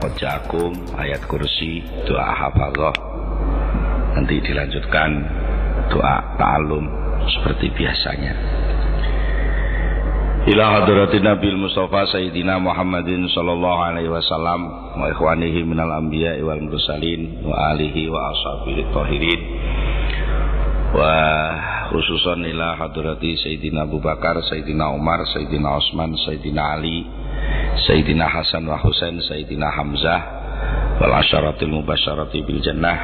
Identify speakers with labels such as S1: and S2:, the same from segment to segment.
S1: laqad ja'akum, ayat kursi, doa hafadzah. Nanti dilanjutkan doa ta'alum seperti biasanya. Ila hadratin Nabil Mustafa Sayyidina Muhammadin sallallahu alaihi wasallam wa ikhwanihi minal anbiya'i wal mursalin wa alihi wa ashabihi tahirin, wa khususan ila hadrati Sayyidina Abu Bakar, Sayyidina Umar, Sayyidina Utsman, Sayyidina Ali, Sayyidina Hasan wa Husain, Sayyidina Hamzah wal asyaratil mubasyarati bil jannah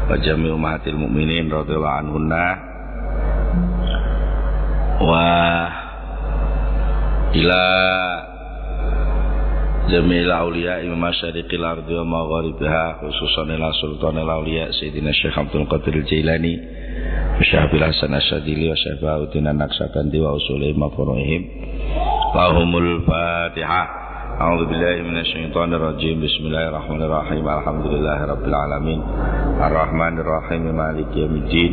S1: wa jami' ummahatil mu'minin radhiyallahu anhunna wa ila jami'il awliya imam masyariqil ardi wa magharibiha, khususan ila sultanil awliya Sayyidina Syekh Abdul Qadir Jailani wa Syekh Hasan Asyadili wa Syekh Bahuddin An-Naqsyabandi wa usulihim wa furu'ihim. Lahumul Fatihah. A'udzu billahi minasyaitonir rajim. Bismillahirrahmanirrahim. Alhamdulillahirabbil alamin. Arrahmanir rahim. Maliki yaumiddin.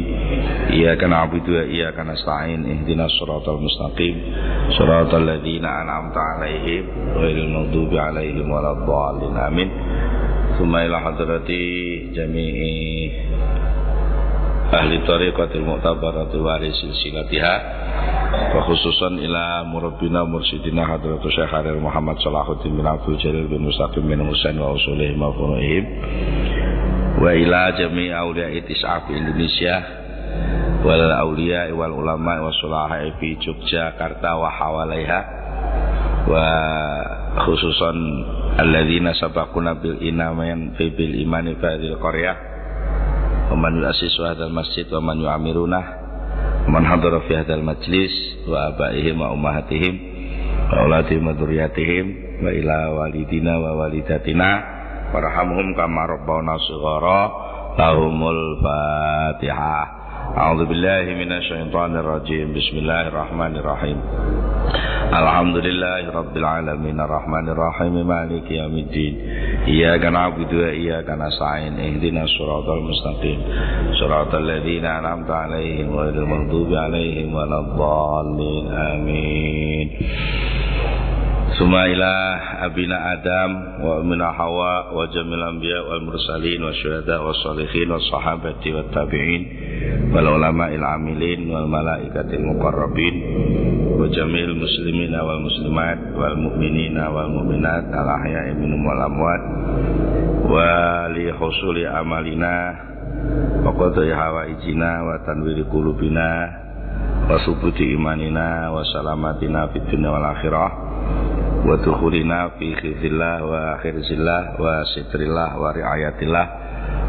S1: Iyyaka na'budu wa iyyaka nasta'in. Ihdinas siratal mustaqim. Siratal ladzina an'amta 'alaihim ghairil maghdubi 'alaihim waladdallin. Amin. Tsumma ila hadrati jami'i ahli tariqatil mu'tabarati wa silsilatiha, wa khususan ila murabbina mursyidina hadratus Syekh Haril Muhammad Salahuddin bin Abdul Jalil bin Mustaqim bin Husain wa usulihim wa furu'ihim, wa ila jami'i awliya'i tis'af Indonesia wal awliya'i wal ulama'i wa sulaha'i fi Yogyakarta wa hawalaiha, wa khususan alladzina sabaquna bil iman fi bil imani fi hadhil qaryah wa man yu'assisu hadzal masjid wa man yu'amirunah wa man hadara fi hadzal majlis wa abaihim wa ummahatihim wa auladihim wa dzurriyyatihim wa ila walidina wa walidatina warhamhum kama rabbawna shighara. Lahumul Fatihah. A'udzu billahi minasyaitonir rajim. Bismillahirrahmanirrahim. Alhamdulillahi rabbil alamin arrahmanir rahim maliki yaumiddin. Iyyaka na'budu wa iyyaka nasta'in. Ihdinas siratal mustaqim. Siratal ladzina an'amta 'alaihim ghairil maghdubi 'alaihim waladdallin. Amin. Suma ila abina Adam wa umina Hawa wa jamil anbiya wal mursalin wa syuhada wa sholihin wa sahabati wa tabi'in wal ulama'il amilin wal malaikatil muqarrabin wa jamil muslimina wal muslimat wal mu'minina wal mu'minat al ahya'i minhum wal amwat wa li husuli amalina wa qadri hawaijina wa tanwiri qulubina wa subuti imanina wa salamatina fid dunya wal akhirah wa dukhulina fi khizillah wa akhirzillah wa sitrillah wa riayatillah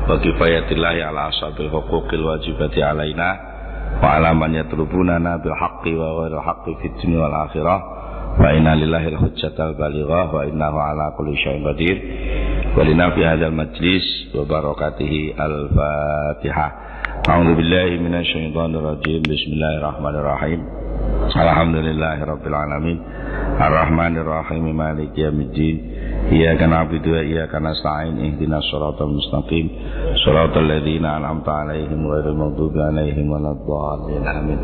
S1: wa kifayatillah ala ashabil huquqil wajibati alaina wa ala man yatlubunana bil haqqi wa ghairil haqqi fid dunya wal akhirah wa inna lillahi al hujjatal balighah wa innahu ala kulli syai'in qadir wa lina fi hadzal majlis wa barakatihi al Fatihah. A'udzu billahi minasyaitonir rajim. Bismillahirrahmanirrahim. Alhamdulillahirabbil alamin. Ar-Rahmanir Rahim Maliki yaumiddin. Iyyaka na'budu wa iyyaka nasta'in. Ihdinas siratal mustaqim. Siratal ladzina an'amta 'alaihim ghairil maghdubi 'alaihim waladdallin. Amin.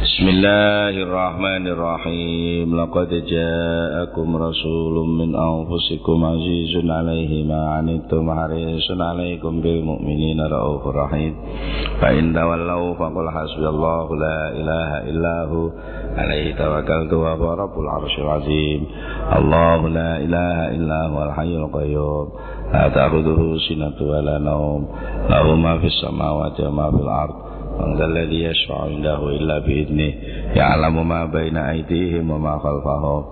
S1: Bismillahirrahmanirrahim. Laqad ja'akum rasulun min anfusikum azizun 'alaihi ma 'anittum harisun 'alaikum bil mu'minina raufur rahim. Fa in tawallaw faqul hasbiyallahu la ilaha illahu alaihi tawakkaltu wa huwa rabbul arsyil azim. Allahu la ilaha illa huwal hayyul qayyum la ta'khudhuhu sinatun wa la nawm lahu ma fis samawati wa ma fil ardh. Man dzal ladzi yashfa'u 'indahu illa bi idnihi ya'lamu ma baina aydihim wa ma khalfahum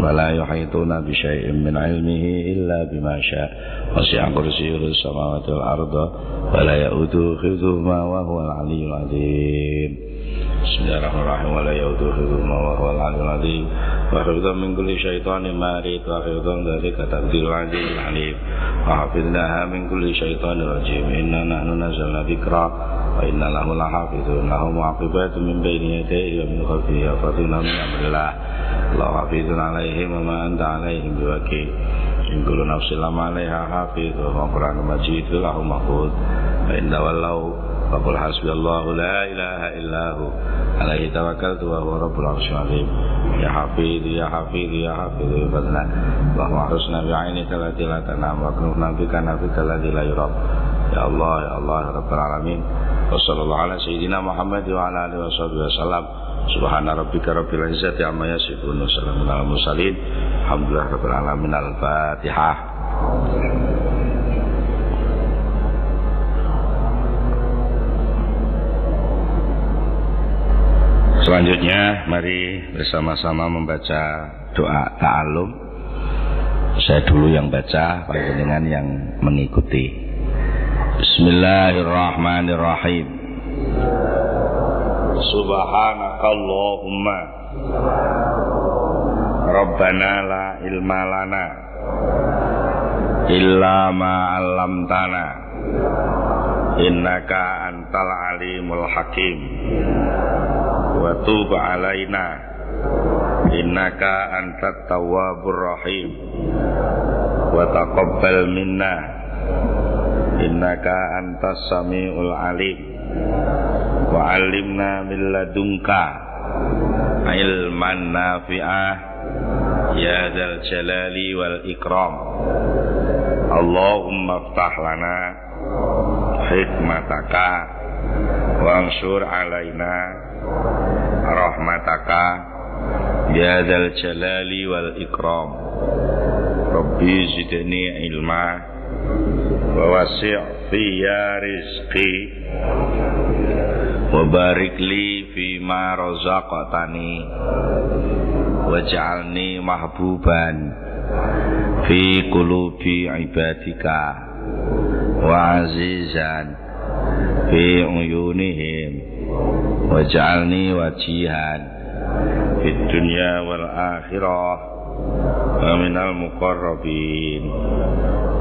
S1: wa la yuhituna bi syai'in min 'ilmihi illa bima syaa' wasi'a kursiyyuhu as-samawati wal arda wa la ya'uduhu hifdhuhuma wa huwal 'aliyyul 'azim. Bismillahirrahmanirrahim. Wa la ya'uduhu hifdhuhuma wa huwal 'aliyyul 'azim. Wa hifdhan min kulli syaitanin marid wa hifdhan dzalika taqdirul 'azizil 'alim. Wa hafidnaha min kulli syaitanin rajim. Inna nahnu nazzalna dzikra wa inna lahu lahafizun lahu mu'aqibatun min bayni yadayhi wa min khalfihi yahfazunahu min amrillah. Allahu hafizun 'alaihim wa ma anta 'alaihim biwakil. In kullu nafsin lamma 'alaiha hafiz wa Qur'anun majid lahu mahfuz. Fa in tawallaw Faqul hasbiyallahu la ilaha illahu alaihi tawakkaltu wa huwa rabbul arsyil azim. Ya Hafidh ya Hafidh ya Hafidh fadna wa husna bi'ainika allati la tanam wa kunna bika nafika alladhi la yurab. Ya Allah ya Allah ya rabbal alamin. Wa sallallahu ala sayyidina Muhammad wa ala alihi wasallam. Subhana rabbika rabbil izzati amma yasifun wa salamun alal mursalin. Alhamdulillah rabbil alamin. Al-Fatihah. Selanjutnya mari bersama-sama membaca doa ta'alum. Saya dulu yang baca, panjenengan yang mengikuti. Bismillahirrahmanirrahim. Subhanakallahumma Rabbana la ilma lana illa ma 'allamtana innaka antal alimul hakim wa tub 'alaina innaka antat tawwabur rahim wa taqabbal minna innaka antas samiul alim wa 'allimna min ladunka ilman nafi'ah ya dzal jalali wal ikram. Allahumma iftah lana hikmataka wansur alaina rahmataka ya dzal jalali wal ikram. Rabbi zidni ilma wa wasi' fiyya rizqi wa barik li fima razaqtani waj'alni mahbuban fi qulubi ibadika wa azizan fi uyunihim waj'alni wajihan fid dunya wal akhirah wa minal muqarrabin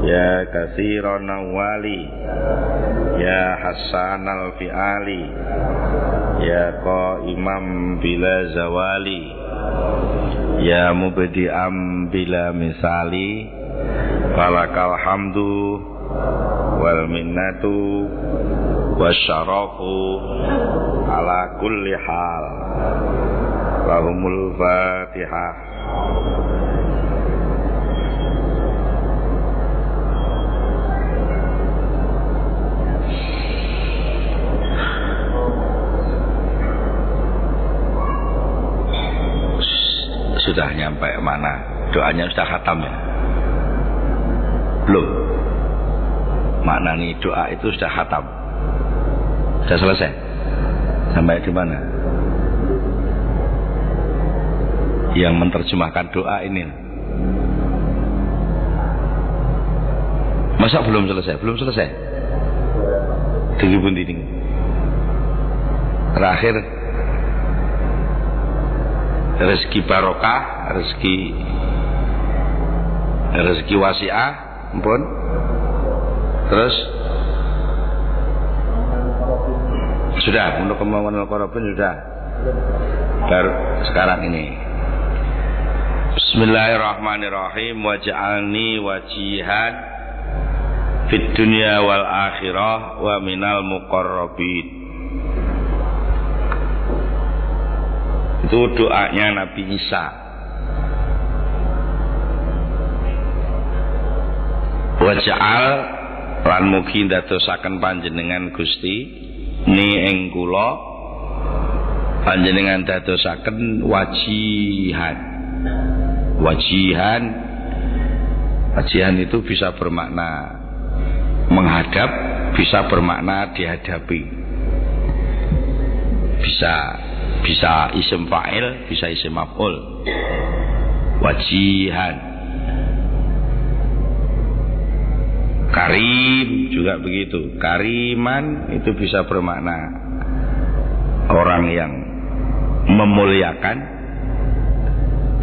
S1: ya katsiran nawali ya hasanal fi'ali ya qaimam bila zawali ya mubdi'am bila misali falakal hamdu wal minnatu wasyarafu ala kulli hal. Lahumul Fatihah. Sudah nyampe mana? Doanya sudah khatam ya? Belum? Makna nih doa itu sudah khatam? Sudah selesai? Sampai di mana? Yang menerjemahkan doa ini. Masa belum selesai? Belum selesai? Tinggi pun tinggi. Terakhir rezeki barokah, rezeki wasi'ah, ampun. Terus sudah untuk kemauan al-qarabin sudah. Baru sekarang ini. Bismillahirrahmanirrahim. Waj'alni wajihan fid dunya wal akhirah wa minal muqarrabin. Itu doanya Nabi Isa. Waj'al lan mugi ndadosaken panjenengan Gusti ni ing kula panjenengan dadosaken wajihan. Wajihan itu bisa bermakna menghadap, bisa bermakna dihadapi. Bisa isim fa'il, bisa isim maf'ul. Wajihan. Karim juga begitu. Kariman itu bisa bermakna orang yang memuliakan.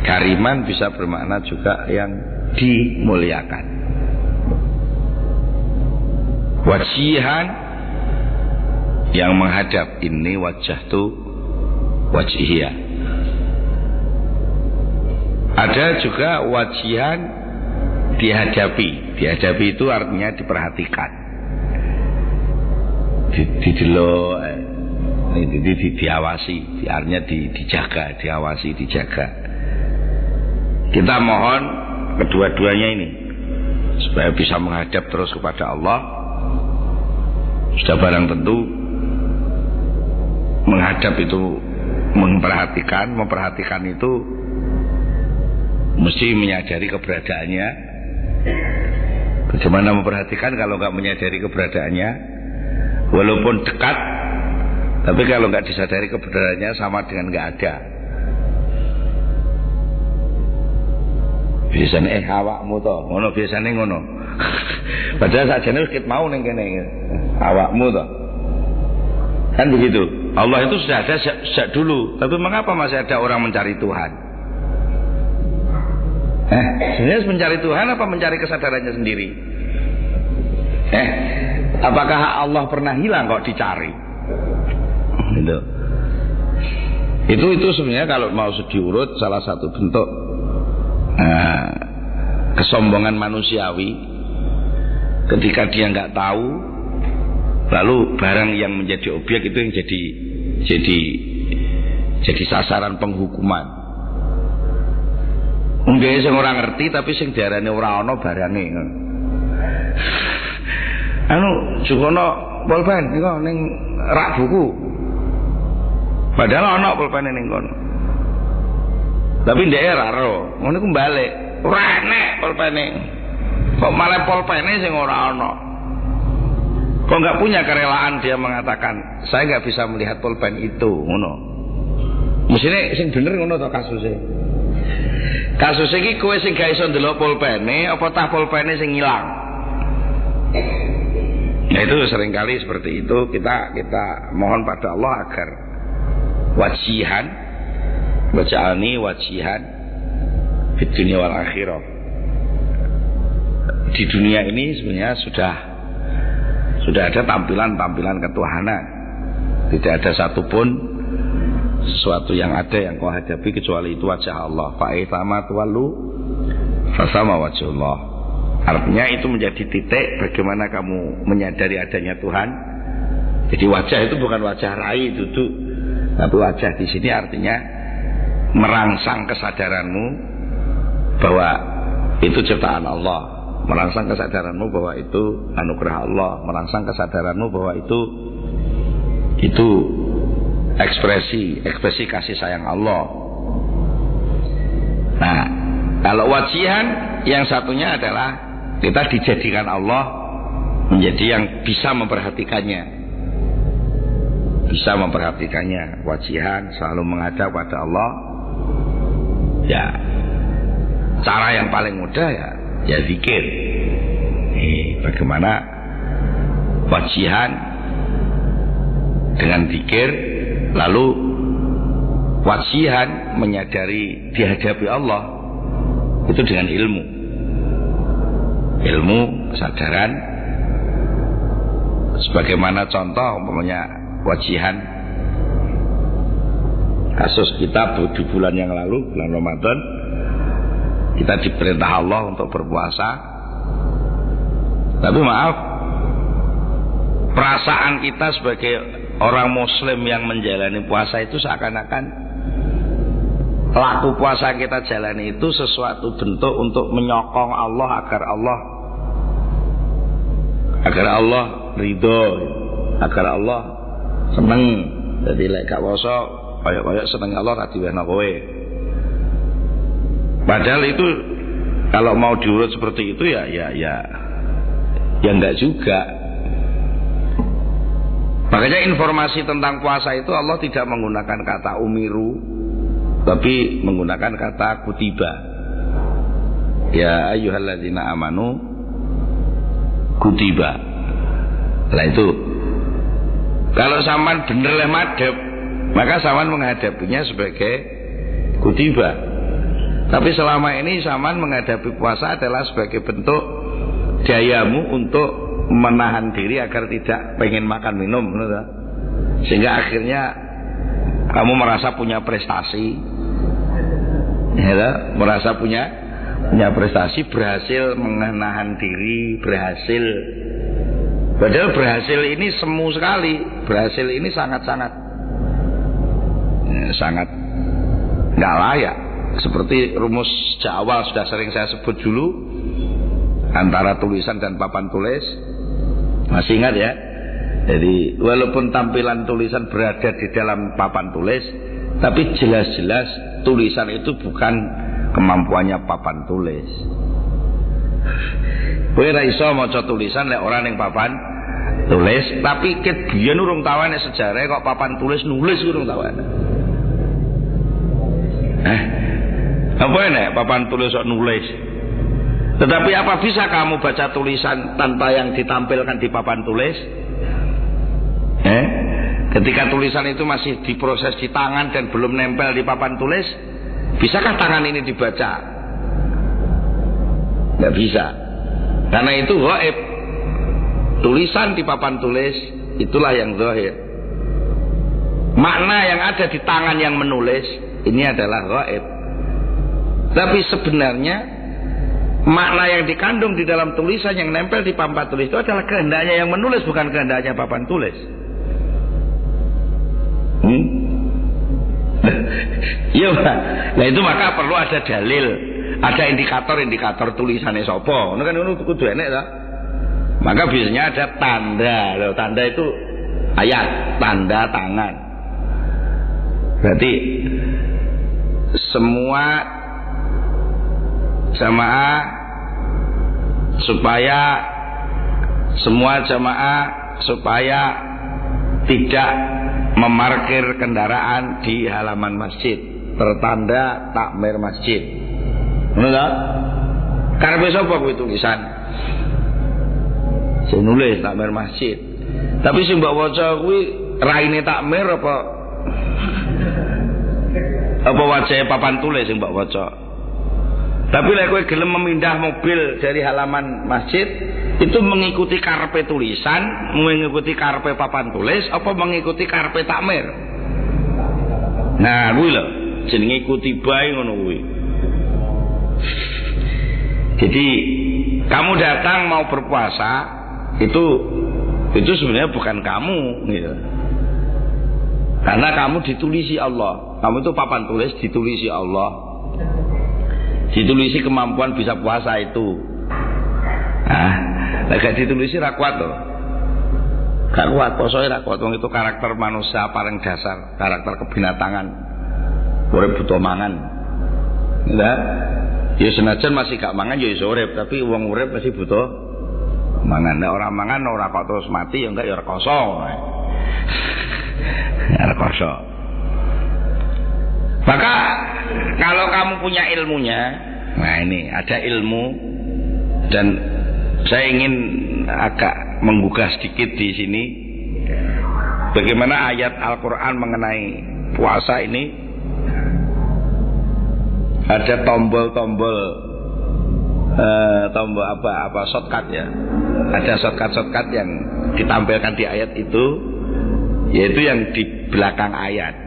S1: Kariman bisa bermakna juga yang dimuliakan. Wajihan yang menghadap, ini wajah tuh wajihiyah. Ada juga wajihan dihadapi. Dihadapi itu artinya diperhatikan. didelok, diawasi, artinya dijaga, diawasi, dijaga. Kita mohon kedua-duanya ini supaya bisa menghadap terus kepada Allah. Sudah barang tentu menghadap itu memperhatikan itu mesti menyadari keberadaannya. Bagaimana memperhatikan kalau nggak menyadari keberadaannya? Walaupun dekat, tapi kalau nggak disadari keberadaannya sama dengan nggak ada. Biasanya awakmu toh, ngono biasanya ngono. Padahal sajane wis ket mau ning kene. Awakmu toh. Kan begitu. Allah itu sudah ada sejak dulu, tapi mengapa masih ada orang mencari Tuhan? Sebenarnya mencari Tuhan apa mencari kesadarannya sendiri? Apakah Allah pernah hilang kok dicari? Gitu. Itu sebenarnya kalau mau diurut salah satu bentuk kesombongan manusiawi ketika dia nggak tahu, lalu barang yang menjadi objek itu yang jadi sasaran penghukuman. Mungkin sing ora ngerti tapi sing diarani ora ana barange. Jukono pulpen iku ning rak buku. Padahal ana pulpen ning kono. Tapi ndek ora ro, ngono iku balik. Ora enek pulpene. Kok malah pulpene sing ora ana. Kok enggak punya kerelaan dia mengatakan, saya enggak bisa melihat pulpen itu, ngono. Mesine sing bener ngono to kasuse. Kasus iki kowe sing gak iso ndelok pulpene apa tah pulpene sing ilang. Nah itu seringkali seperti itu kita mohon pada Allah agar wajihan waj'alni wajihan di dunia wal akhirah. Di dunia ini sebenarnya sudah ada tampilan-tampilan ketuhanan. Tidak ada satupun sesuatu yang ada yang kau hadapi kecuali itu wajah Allah. Fa'itama tuwallu fasama wajhullah. Artinya itu menjadi titik bagaimana kamu menyadari adanya Tuhan. Jadi wajah itu bukan wajah rai duduk, tapi wajah di sini artinya merangsang kesadaranmu bahwa itu ciptaan Allah, merangsang kesadaranmu bahwa itu anugerah Allah, merangsang kesadaranmu bahwa itu ekspresi kasih sayang Allah. Nah, kalau wajihan yang satunya adalah kita dijadikan Allah menjadi yang bisa memperhatikannya, wajihan selalu menghadap pada Allah. Ya, cara yang paling mudah ya zikir. Bagaimana wajihan dengan zikir, lalu wajihan menyadari dihadapi Allah itu dengan ilmu kesadaran. Sebagaimana contoh umpamanya wajihan kasus kita di bulan yang lalu, bulan Ramadan, kita diperintah Allah untuk berpuasa. Tapi maaf, perasaan kita sebagai orang muslim yang menjalani puasa itu seakan-akan laku puasa kita jalani itu sesuatu bentuk untuk menyokong Allah agar Allah ridho, agar Allah seneng. Jadi lek gak puasa kaya seneng Allah ra diwehno kowe. Padahal itu kalau mau diurut seperti itu ya enggak juga. Makanya informasi tentang puasa itu Allah tidak menggunakan kata umiru, tapi menggunakan kata kutiba. Ya ayyuhalladzina amanu kutiba. Lah itu kalau sampean bener leh madhep, maka sampean menghadapinya sebagai kutiba. Tapi selama ini sampean menghadapi puasa adalah sebagai bentuk dayamu untuk menahan diri agar tidak pengen makan minum, sehingga akhirnya kamu merasa punya prestasi, merasa punya prestasi, berhasil menahan diri, berhasil Padahal berhasil ini semu sekali. Berhasil ini sangat-sangat sangat nggak layak. Seperti rumus sejak awal sudah sering saya sebut dulu, antara tulisan dan papan tulis. Masih ingat ya? Jadi walaupun tampilan tulisan berada di dalam papan tulis, tapi jelas-jelas tulisan itu bukan kemampuannya papan tulis. Kowe ora iso maca tulisan lek ora ning papan tulis, tapi ket biyen urung tawane sejarah kok papan tulis nulis urung tawane. Apa enak papan tulis kok nulis? Tetapi apa bisa kamu baca tulisan tanpa yang ditampilkan di papan tulis? Ketika tulisan itu masih diproses di tangan dan belum nempel di papan tulis, bisakah tangan ini dibaca? Tidak bisa. Karena itu ghaib. Tulisan di papan tulis itulah yang zahir. Makna yang ada di tangan yang menulis ini adalah ghaib. Tapi sebenarnya makna yang dikandung di dalam tulisan yang nempel di papan tulis itu adalah kehendaknya yang menulis, bukan kehendaknya papan tulis. Ya, nah itu maka perlu ada dalil, ada indikator tulisannya sapa. Ngono kan ngono kudu enek ta. Maka biasanya ada tanda. Loh, tanda itu ayat, tanda tangan. Berarti semua jamaah supaya tidak memarkir kendaraan di halaman masjid, tertanda takmir masjid. Ngono ta? Karepe sapa kuwi tulisan? Sing nulis takmir masjid. Tapi sing mbok waca kuwi raine takmir apa wajah papan tulis sing mbok waca. Tapi lek kowe gelem memindah mobil dari halaman masjid, itu mengikuti karepe tulisan, mengikuti karepe papan tulis, apa mengikuti karepe takmir? Nah, kuwi lho, jenenge ikuti bae ngono kuwi. Jadi, kamu datang mau berpuasa, itu sebenarnya bukan kamu gitu. Karena kamu ditulisi Allah. Kamu itu papan tulis ditulisi Allah. Ditulisi kemampuan bisa puasa itu. Gak ditulisi ra kuat to. Gak kuat posoe ra kuat, wong itu karakter manusia paling dasar, karakter kebinatangan. Urip butuh mangan. Nggak? Ya senajan masih gak mangan ya iso urip, tapi wong urip masih butuh mangan. Nek ora mangan ora kok terus mati ya enggak ya rekoso. Rekoso. Maka kalau kamu punya ilmunya, nah ini ada ilmu, dan saya ingin agak menggugah sedikit di sini bagaimana ayat Al-Quran mengenai puasa ini. Ada tombol shortcut ya. Ada shortcut yang ditampilkan di ayat itu, yaitu yang di belakang ayat.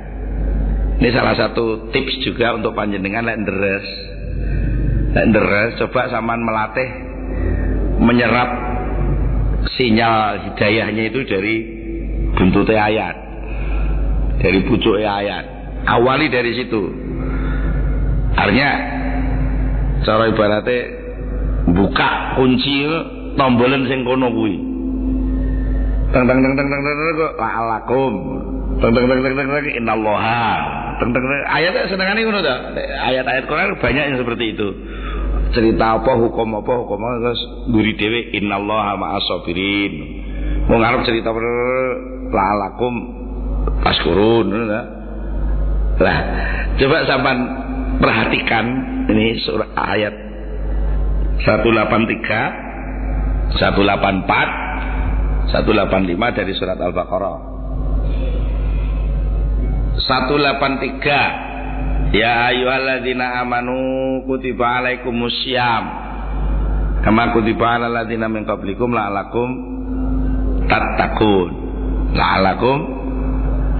S1: Ini salah satu tips juga untuk panjenengan lek deres coba sampean melatih menyerap sinyal hidayahnya itu dari buntutnya ayat, dari pucuknya ayat. Awali dari situ. Artinya cara ibaratnya buka kunci tombolan sing kono kuwi. Teng la'alakum. Innallaha. Ayatnya senengane ngono ta. Ayat-ayat Quran banyak yang seperti itu. Cerita apa hukum terus guri dhewe innallaha ma'as sabirin. Mau ngarep cerita la'alakum paskurun ngono ta. Lah, coba sampean perhatikan ini surah ayat 183, 184, 185 dari surat Al-Baqarah. 183, ya ayyuhalladzina amanu kutiba alaikumussyam kama kutiba alal ladzina min qablikum la'alakum tattaqun. La'alakum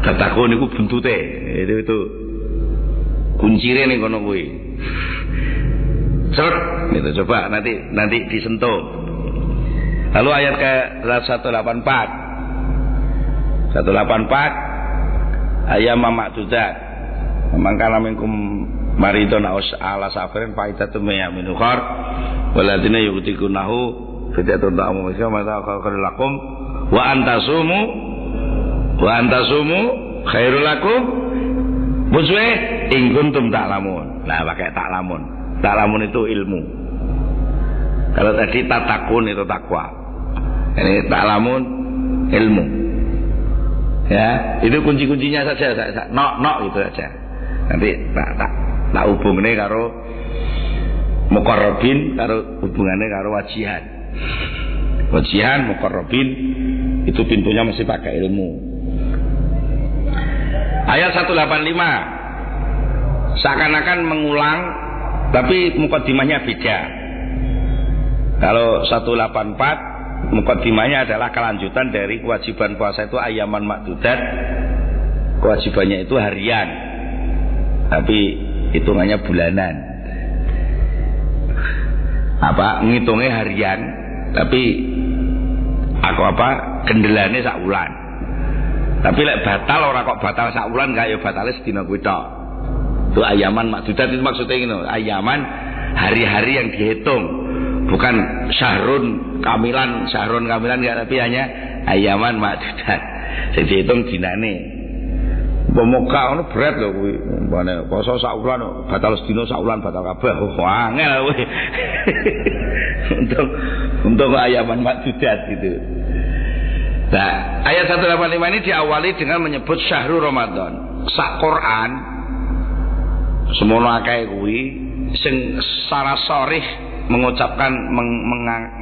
S1: tattaqun iku buntute. Itu kuncire ning kono kuwi. Gitu, coba nanti disentuh. Lalu ayat ke 184 ayat ma'dudat. Mangkana minkum maridun aus ala safarin faidatu min ukhar waladina yutikunahu fidatun ta'amu masyama ta'akhiru lakum wa antasumu khairul lakum muswe in kuntum ta'lamun. Nah, pakai ta'lamun. Ta'lamun itu ilmu. Kalau tadi tatakun itu takwa. Ini ta'lamun ilmu. Ya, itu kunci-kuncinya saja. Nok itu saja. Nanti tak hubungane karo muqarrabin, karo hubungannya karo wajihan. Wajihan, muqarrabin itu pintunya mesti pakai ilmu. Ayat 185 seakan-akan mengulang tapi mukaddimahnya beda. Kalau 184 mukaddimahnya adalah kelanjutan dari kewajiban puasa itu ayaman ma'dudat. Kewajibannya itu harian, tapi hitungannya bulanan. Ngitungnya harian, tapi gendelane sak wulan. Tapi lek batal ora kok batal sak wulan, kaya batale sedina kuwi tok. Itu ayaman ma'dudat, itu maksudnya ngene, ayaman hari-hari yang dihitung. Bukan syahrun kamilan enggak, tapi hanya ayaman ma'dudat. Sing dihitung dinane. Pemuka ngono berat lho kuwi. Umpane poso sak wulan batal sedina sak wulan batal kabeh. Angel kuwi. Untuk ayaman ma'dudat gitu. Nah, ayat 185 ini diawali dengan menyebut syahrul Ramadan. Sak Quran semono akeh kuwi sing secara sharih mengucapkan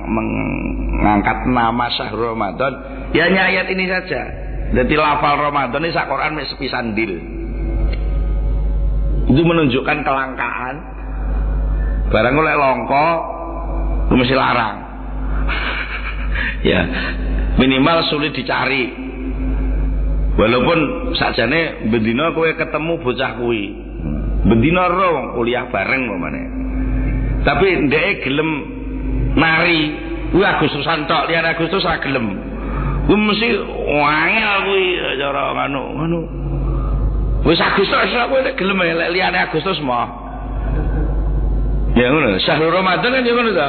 S1: mengangkat nama syahrul Ramadan, ya hanya ayat ini saja. Jadi lafal Ramadan ini sak Quran mek sepisan dil. Itu menunjukkan kelangkaan. Barang oleh longko itu mesti larang. Ya, minimal sulit dicari. Walaupun sakjane bendina kowe ketemu bocah kuwi. Bendina ro kuliah bareng pamane. Tapi ndeke gelem nari, kuwi Agustusan tok, liyane Agustus ora gelem. Kuwi mesti wangel kuwi cara ngono. Wis Agustus kowe nek gelem lek liyane Agustus mah. Ya ngono, syahrul Ramadan kan ya ngono ta.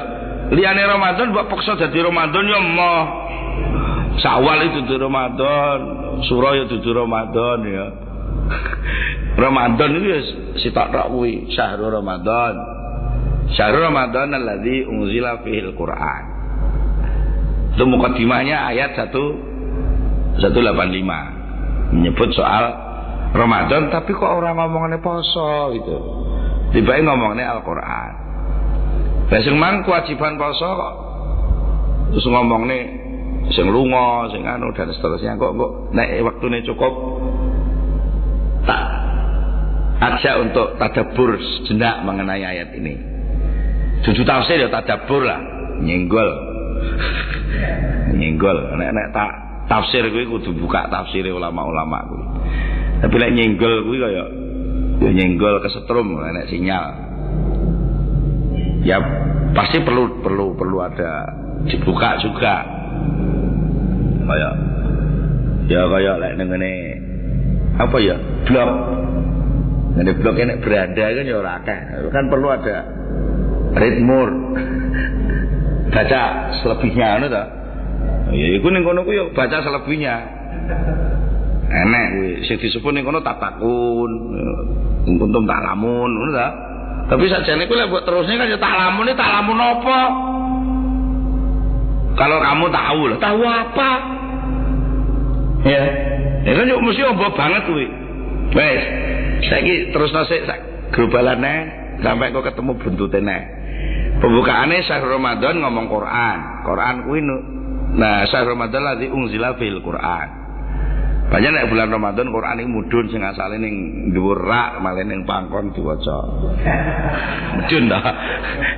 S1: Liyane Ramadan mbok paksa dadi Ramadan ya mah. Syawal itu dudu Ramadan, Suro ya dudu Ramadan ya. Ramadan itu ya sitok tok kuwi, syahrul Ramadan. Syahrul Ramadan alladzi unzila fihil Qur'an. Itu mukaddimahnya ayat 185 menyebut soal Ramadan, tapi kok orang ngomongnya poso gitu. Tiba-tiba ngomongnya Al-Qur'an. Lah sing mang kewajiban poso kok terus ngomongnya sing lunga, sing anu dan seterusnya kok nek waktune cukup tak ajak untuk tadabbur sejenak mengenai ayat ini. Dudu tafsir ya tadabbur lah, nyenggol. Nek tak tafsir kuwi kudu buka tafsire ulama-ulama kuwi. Tapi lek nyenggol kuwi kaya ya nyenggol kesetrum nek sinyal. Ya pasti perlu ada dibuka juga. Kaya lek ngene apa ya? Blog. Ngene blog nek beranda kan ya ora akeh. Kan perlu ada ritmur. Baca selebihnya ngono ta. Ya iku ning kono ku ya baca selebihnya. Enek kuwi sing disebut ning kono tatakun, kuntum ta'lamun ngono ta. Tapi sakjane kuwi lek mbok terusne kan ya ta'lamun apa? Kalau kamu tahu lah, tahu apa? Ya kan yo mesti ombo banget kuwi. Wes, saiki terusno sik globalane sampai kok ketemu buntutene. Pembukaannya syahrul Ramadan ngomong Quran kuwi nah syahrul Ramadan ladzi unzila fil Quran. Banyak nek bulan Ramadan Quran iki mudhun sing asale ning dhuwur rak malah ning pangkon diwaca. Mudhun ta.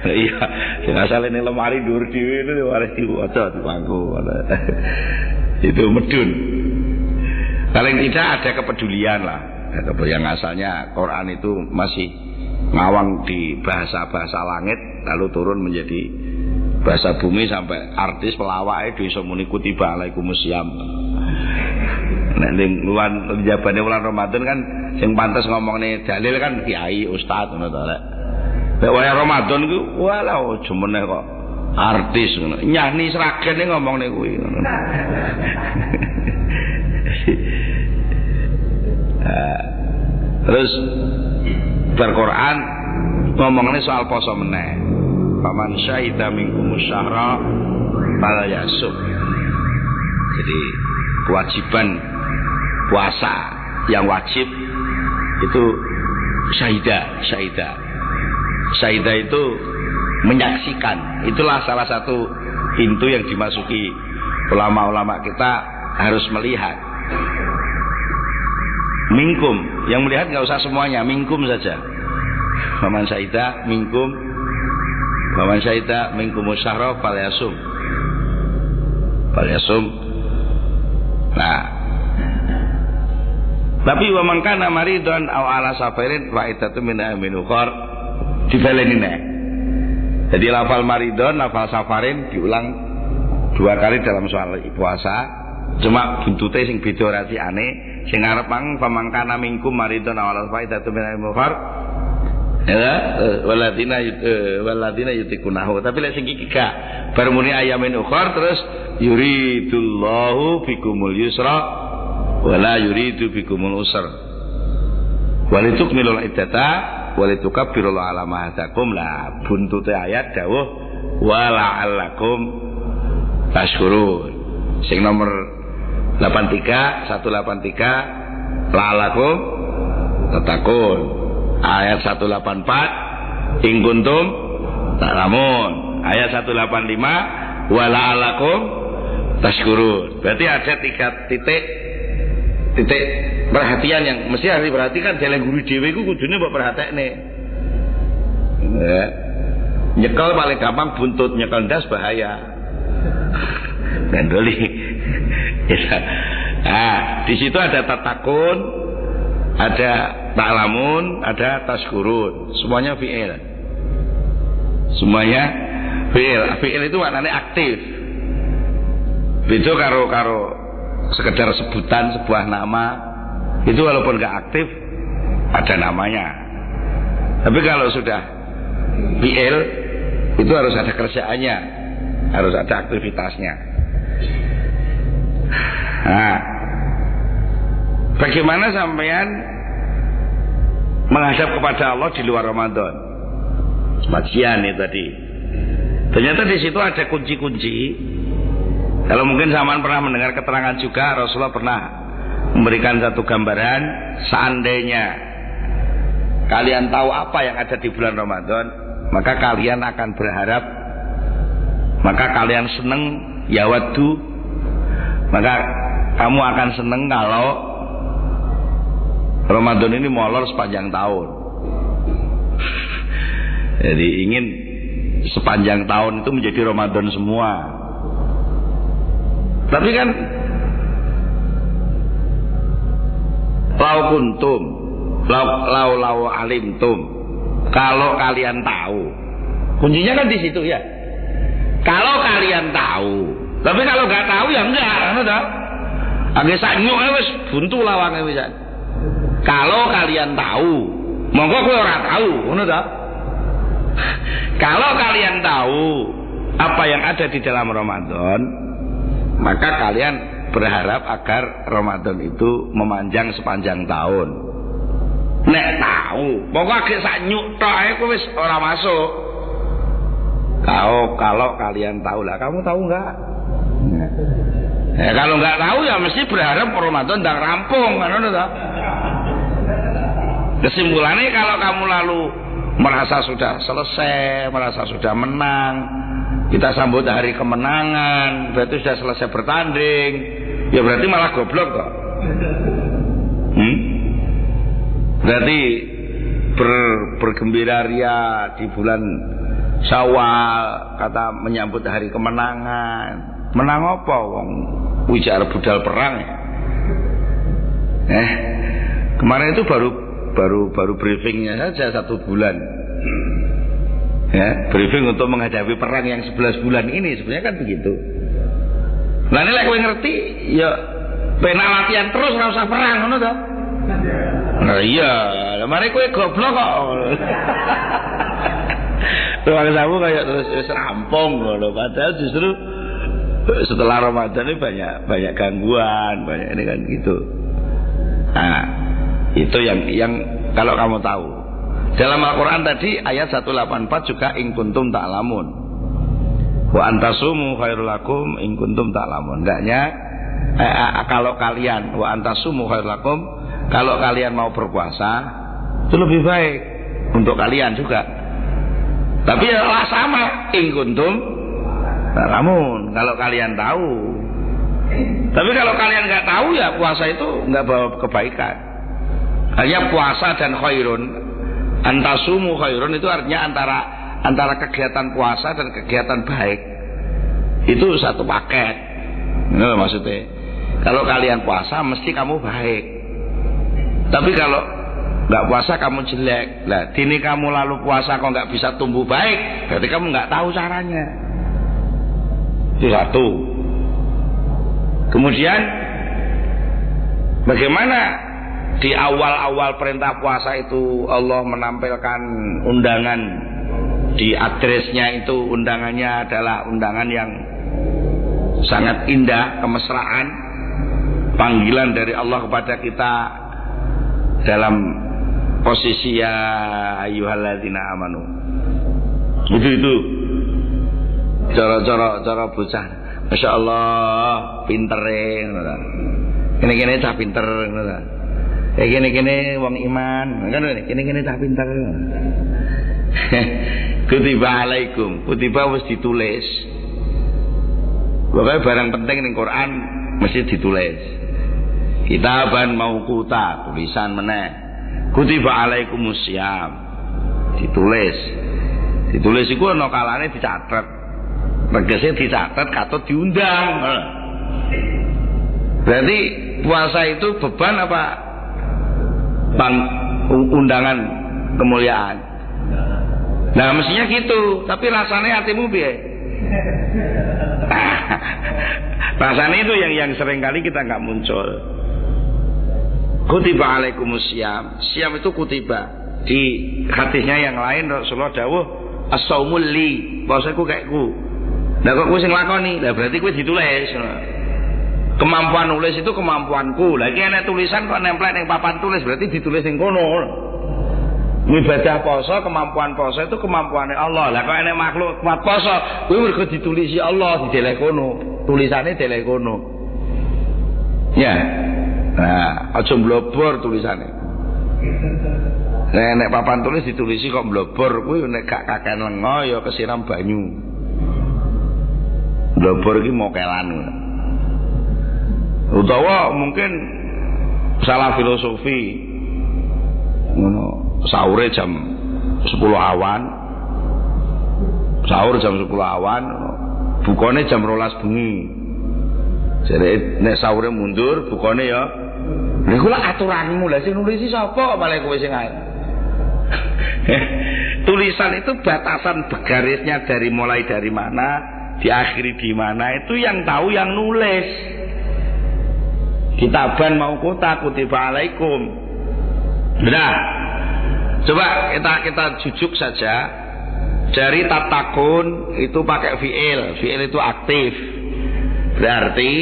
S1: Iya, sing asale ning lemari dhuwur dhewe itu harus diwaca di pangkon. Itu mudhun. Paling tidak ada kepedulian lah. Yang asalnya Quran itu masih ngawang di bahasa-bahasa langit lalu turun menjadi bahasa bumi sampai artis pelawak itu iso muni kutiba alaikumusiyam. Nek ning luan jabane bulan Ramadan kan sing pantes ngomongne dalil kan kiai, ustaz ngono to lek. Nek waya Ramadan ku walah aja meneh kok artis ngono. Nyanyi sragene ngomongne kuwi ngono. Terus Al-Qur'an ngomongnya soal poso meneh. Faman syahida minkumus syahra fala yasum. Jadi kewajiban puasa yang wajib itu syahidah itu menyaksikan. Itulah salah satu pintu yang dimasuki ulama-ulama kita harus melihat. Minkum, yang melihat nggak usah semuanya, minkum saja. Faman syahida minkum, faman syahida minkumus syahra falyasum. Nah, tapi wa man kana maridun aw ala safarin fa iddatu min ayyamin ukhra dibaleni nek. Jadi lafal maridun, lafal safarin diulang 2 kali dalam soal puasa. Cuma buntute sing beda rasane. Sing arep faman kana minkum maridun aw ala fa iddatu min ayyamin ukhra. Ya, waladina yutikunahu. Tapi lek sing iki gak bar muni ayamin ukhra terus yuridullahu bikumul yusra wala yuridu bikumul usra. Walitukmilul iddata walitukabbiru ala ma hadakum. La buntute ayat dawuh wala'allakum tashkurun. Sing nomor 183 la'allakum tatakun. Ayat 184 in kuntum ta'lamun. Ayat 185 wala'allakum tashkurun. Berarti ada 3 titik perhatian yang mesti harus diperhatikan. Jalan guru dhewe iku kudune mbok perhatekne. Ya. Nyekel paling gampang buntut, nyekel ndas bahaya. Gandoli. Nah, di situ ada tatakun, ada ta'lamun, ada tashkurun. Semuanya fi'il. Semuanya fi'il. Fi'il itu maknanya aktif. Beda karo sekedar sebutan sebuah nama. Itu walaupun gak aktif ada namanya. Tapi kalau sudah fi'il itu harus ada kerjaannya, harus ada aktivitasnya. Nah, bagaimana sampean menghadap kepada Allah di luar Ramadan? Kajian itu tadi. Ternyata di situ ada kunci-kunci. Kalau mungkin sampean pernah mendengar keterangan juga, Rasulullah pernah memberikan satu gambaran. Seandainya kalian tahu apa yang ada di bulan Ramadan, maka kalian akan berharap, maka kalian seneng yawaddu, maka kamu akan seneng kalau Ramadan ini molor sepanjang tahun. Jadi ingin sepanjang tahun itu menjadi Ramadan semua. Tapi kan lau kuntum lau alimtum, kalau kalian tahu. Kuncinya kan di situ ya. Kalau kalian tahu. Tapi kalau nggak tahu ya enggak, ngono. Angge sanyuk wis buntu lawange wisan. Kalau kalian tahu, monggo kowe ora tahu, ngono ta? Kalau kalian tahu apa yang ada di dalam Ramadan, maka kalian berharap agar Ramadan itu memanjang sepanjang tahun. Nek tahu, monggo agek sak nyuk tok ae kowe wis ora masuk. Kalau kalian tahu lah, kamu tahu enggak? Kalau nggak tahu ya mesti berharap Ramadan udah rampung, kan? Kesimpulannya kalau kamu lalu merasa sudah selesai, merasa sudah menang, kita sambut hari kemenangan, berarti sudah selesai bertanding, ya berarti malah goblok kok. Berarti bergembira ria di bulan Syawal, kata menyambut hari kemenangan. Menang apa wong wijar budal perang ya? Kemarin itu baru briefingnya saja 1 bulan. Ya, briefing untuk menghadapi perang yang 11 bulan ini sebenarnya kan begitu. Lah nek kowe ngerti ya penak latihan terus ora usah perang ngono to. Nah iya, mari kowe goblok kok. Tuang samu kayak terus rampung ngono padahal justru setelah Ramadan ini banyak gangguan, banyak ini kan gitu. Nah, itu yang kalau kamu tahu. Dalam Al-Qur'an tadi ayat 184 juga in kuntum ta'lamun. Wa antasumu khairul lakum in kuntum ta'lamun. Hendaknya kalau kalian wa antasumu khairul lakum, kalau kalian mau berpuasa itu lebih baik untuk kalian juga. Tapi ya sama in kuntum ta'lamun, kalau kalian tahu. Tapi kalau kalian nggak tahu ya puasa itu nggak bawa kebaikan. Hanya puasa dan khairun, antasumu khairun itu artinya antara kegiatan puasa dan kegiatan baik itu satu paket. Nah, maksudnya kalau kalian puasa mesti kamu baik. Tapi kalau nggak puasa kamu jelek. Lah, dini kamu lalu puasa kok nggak bisa tumbuh baik, berarti kamu nggak tahu caranya. Itu satu. Kemudian bagaimana di awal-awal perintah puasa itu Allah menampilkan undangan, di addresnya itu undangannya adalah undangan yang sangat indah, kemesraan, panggilan dari Allah kepada kita dalam posisi ya ayyuhalladzina amanu. Itu cara bocah. Masya Allah pintere kene cah pinter kene wong iman kan kene cah pinter. Kutiba alaikum, kutiba wis ditulis. Pokoknya barang penting ning Quran mesti ditulis. Kitaban mauquta, tulisan meneh. Kutiba alaikumusiyam, ditulis. Ditulis iku ana kalane dicatet. Tegese dicatat katut diundang. Berarti puasa itu beban apa undangan kemuliaan? Nah mestinya gitu. Tapi rasanya hatimu piye? Rasanya itu yang sering kali kita nggak muncul. Kutiba alaikumusiyam. Siam itu kutiba. Di hadisnya yang lain Rasulullah dawuh as-saumul li. Puasaku kayakku. Lah kok kowe sing lakoni, lah berarti kowe ditulis. Kemampuan nulis itu kemampuanku. Lah iki ana tulisan kok nemplek ning papan tulis, berarti ditulis ning kono. Ibadah poso, kemampuan poso itu kemampuane Allah. Lah kok ana makhluk kuat poso, kuwi mergo ditulisi Allah dideleh kono. Tulisane deleh kono. Ya. Nah, aja mblobor tulisane. Nek papan tulis ditulisi kok mblobor, kuwi nek gak kaken lenga ya kesiram banyu. Blobor iki mokelan. Utawa mungkin salah filosofi. Ngono, sahure jam 10 awan. Sahur jam 10 awan, bukane jam 12 bengi. Jadi nek sahure mundur, bukane ya. Lha iku lak aturanmu, lah sing nulisi sapa malah kowe sing ae. Tulisan itu batasan garisnya mulai dari mana, diakhiri di mana itu yang tahu yang nulis. Kitaban mau kota kutiba alaikum. Nah, coba kita jujuk saja dari tatakun itu pakai fiil itu aktif. Berarti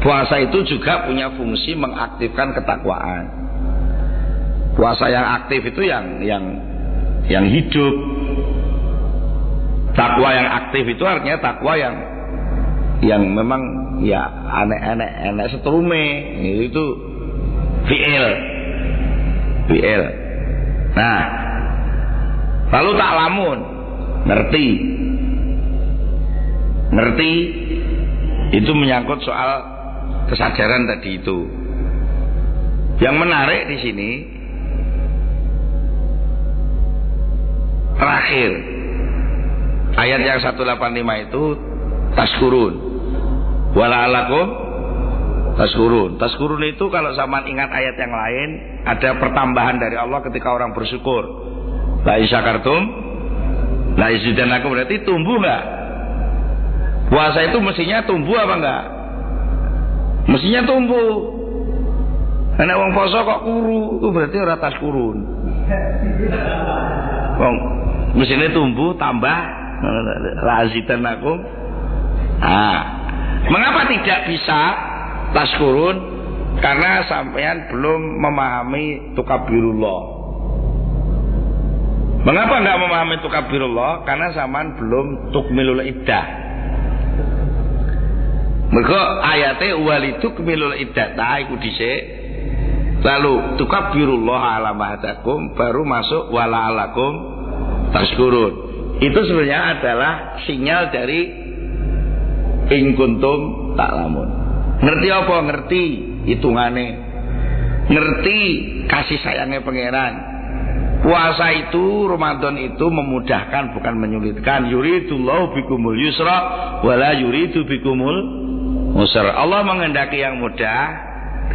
S1: puasa itu juga punya fungsi mengaktifkan ketakwaan. Puasa yang aktif itu yang hidup. Takwa yang aktif itu artinya takwa yang memang ya enek setrume itu fiil. Nah, lalu ta'lamun, ngerti itu menyangkut soal kesadaran tadi itu. Yang menarik di sini terakhir ayat yang 185 itu taskurun. Wala'alakum taskurun. Taskurun itu kalau sama ingat ayat yang lain ada pertambahan dari Allah ketika orang bersyukur. La in syakartum La yazidanakum berarti tumbuh enggak? Puasa itu mestinya tumbuh apa enggak? Mestinya tumbuh. Nek wong poso kok kuru, itu berarti ora tas kurun. Wong mestinya tumbuh tambah la yazidanakum. Mengapa tidak bisa tas kurun? Karena sampean belum memahami tukabirullah. Mengapa enggak memahami tukabirullah? Karena sampean belum tukmilul iddah. Mergo ayate walitukmilul iddata iku dhisik. Lalu tukabirullah ala mahadakum baru masuk wala alakum tashkurun. Itu sebenarnya adalah sinyal dari in kuntum ta'lamun. Ngerti apa? Ngerti hitungane, ngerti kasih sayangnya pangeran. Puasa itu, Ramadan itu memudahkan bukan menyulitkan. Yuridullahu bikumul yusra wala yuridu bikumul usra. Allah menghendaki yang mudah,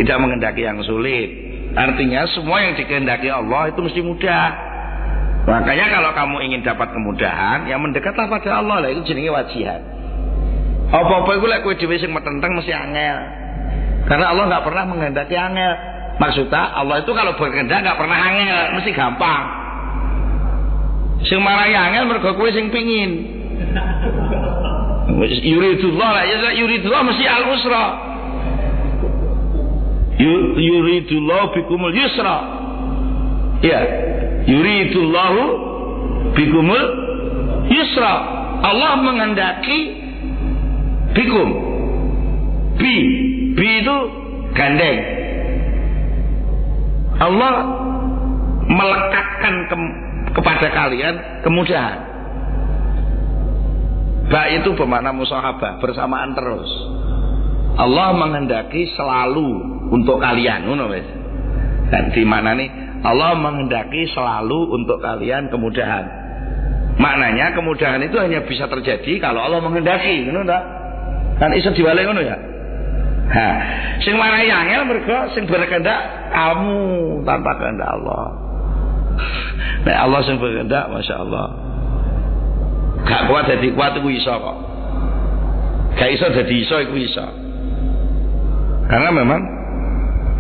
S1: tidak menghendaki yang sulit. Artinya semua yang dikehendaki Allah itu mesti mudah. Makanya kalau kamu ingin dapat kemudahan, yang mendekatlah pada Allah lah, itu jenenge wajihan. Apa-apa iku lek kowe dhewe sing metenteng mesti angel. Karena Allah nggak pernah menghendaki angel. Maksudnya Allah itu kalau berkehendak nggak pernah angel, mesti gampang. Sing marahi angel mergo kowe sing pingin. Yuridullah lah, ya yuridullah mesti al-usra. Yuridullah bikumul yusra. Ya, yuridullahu bikumul yusra. Allah menghendaki bikum. Bi itu gandeng. Allah melekatkan kepada kalian kemudahan. Ba itu bermakna musahabah, bersamaan terus. Allah menghendaki selalu untuk kalian, ngono wis. Dan di mana nih? Allah menghendaki selalu untuk kalian kemudahan. Maknanya kemudahan itu hanya bisa terjadi kalau Allah menghendaki, ngono ta? Kan iso diwale ngono ya? Sing marahi angel mergo sing berkehendak kamu tanpa kehendak Allah. Nek Allah sing berkehendak, masya Allah. Gak kuat jadi kuat iku iso kok. Gak iso jadi iso iku iso. Karena memang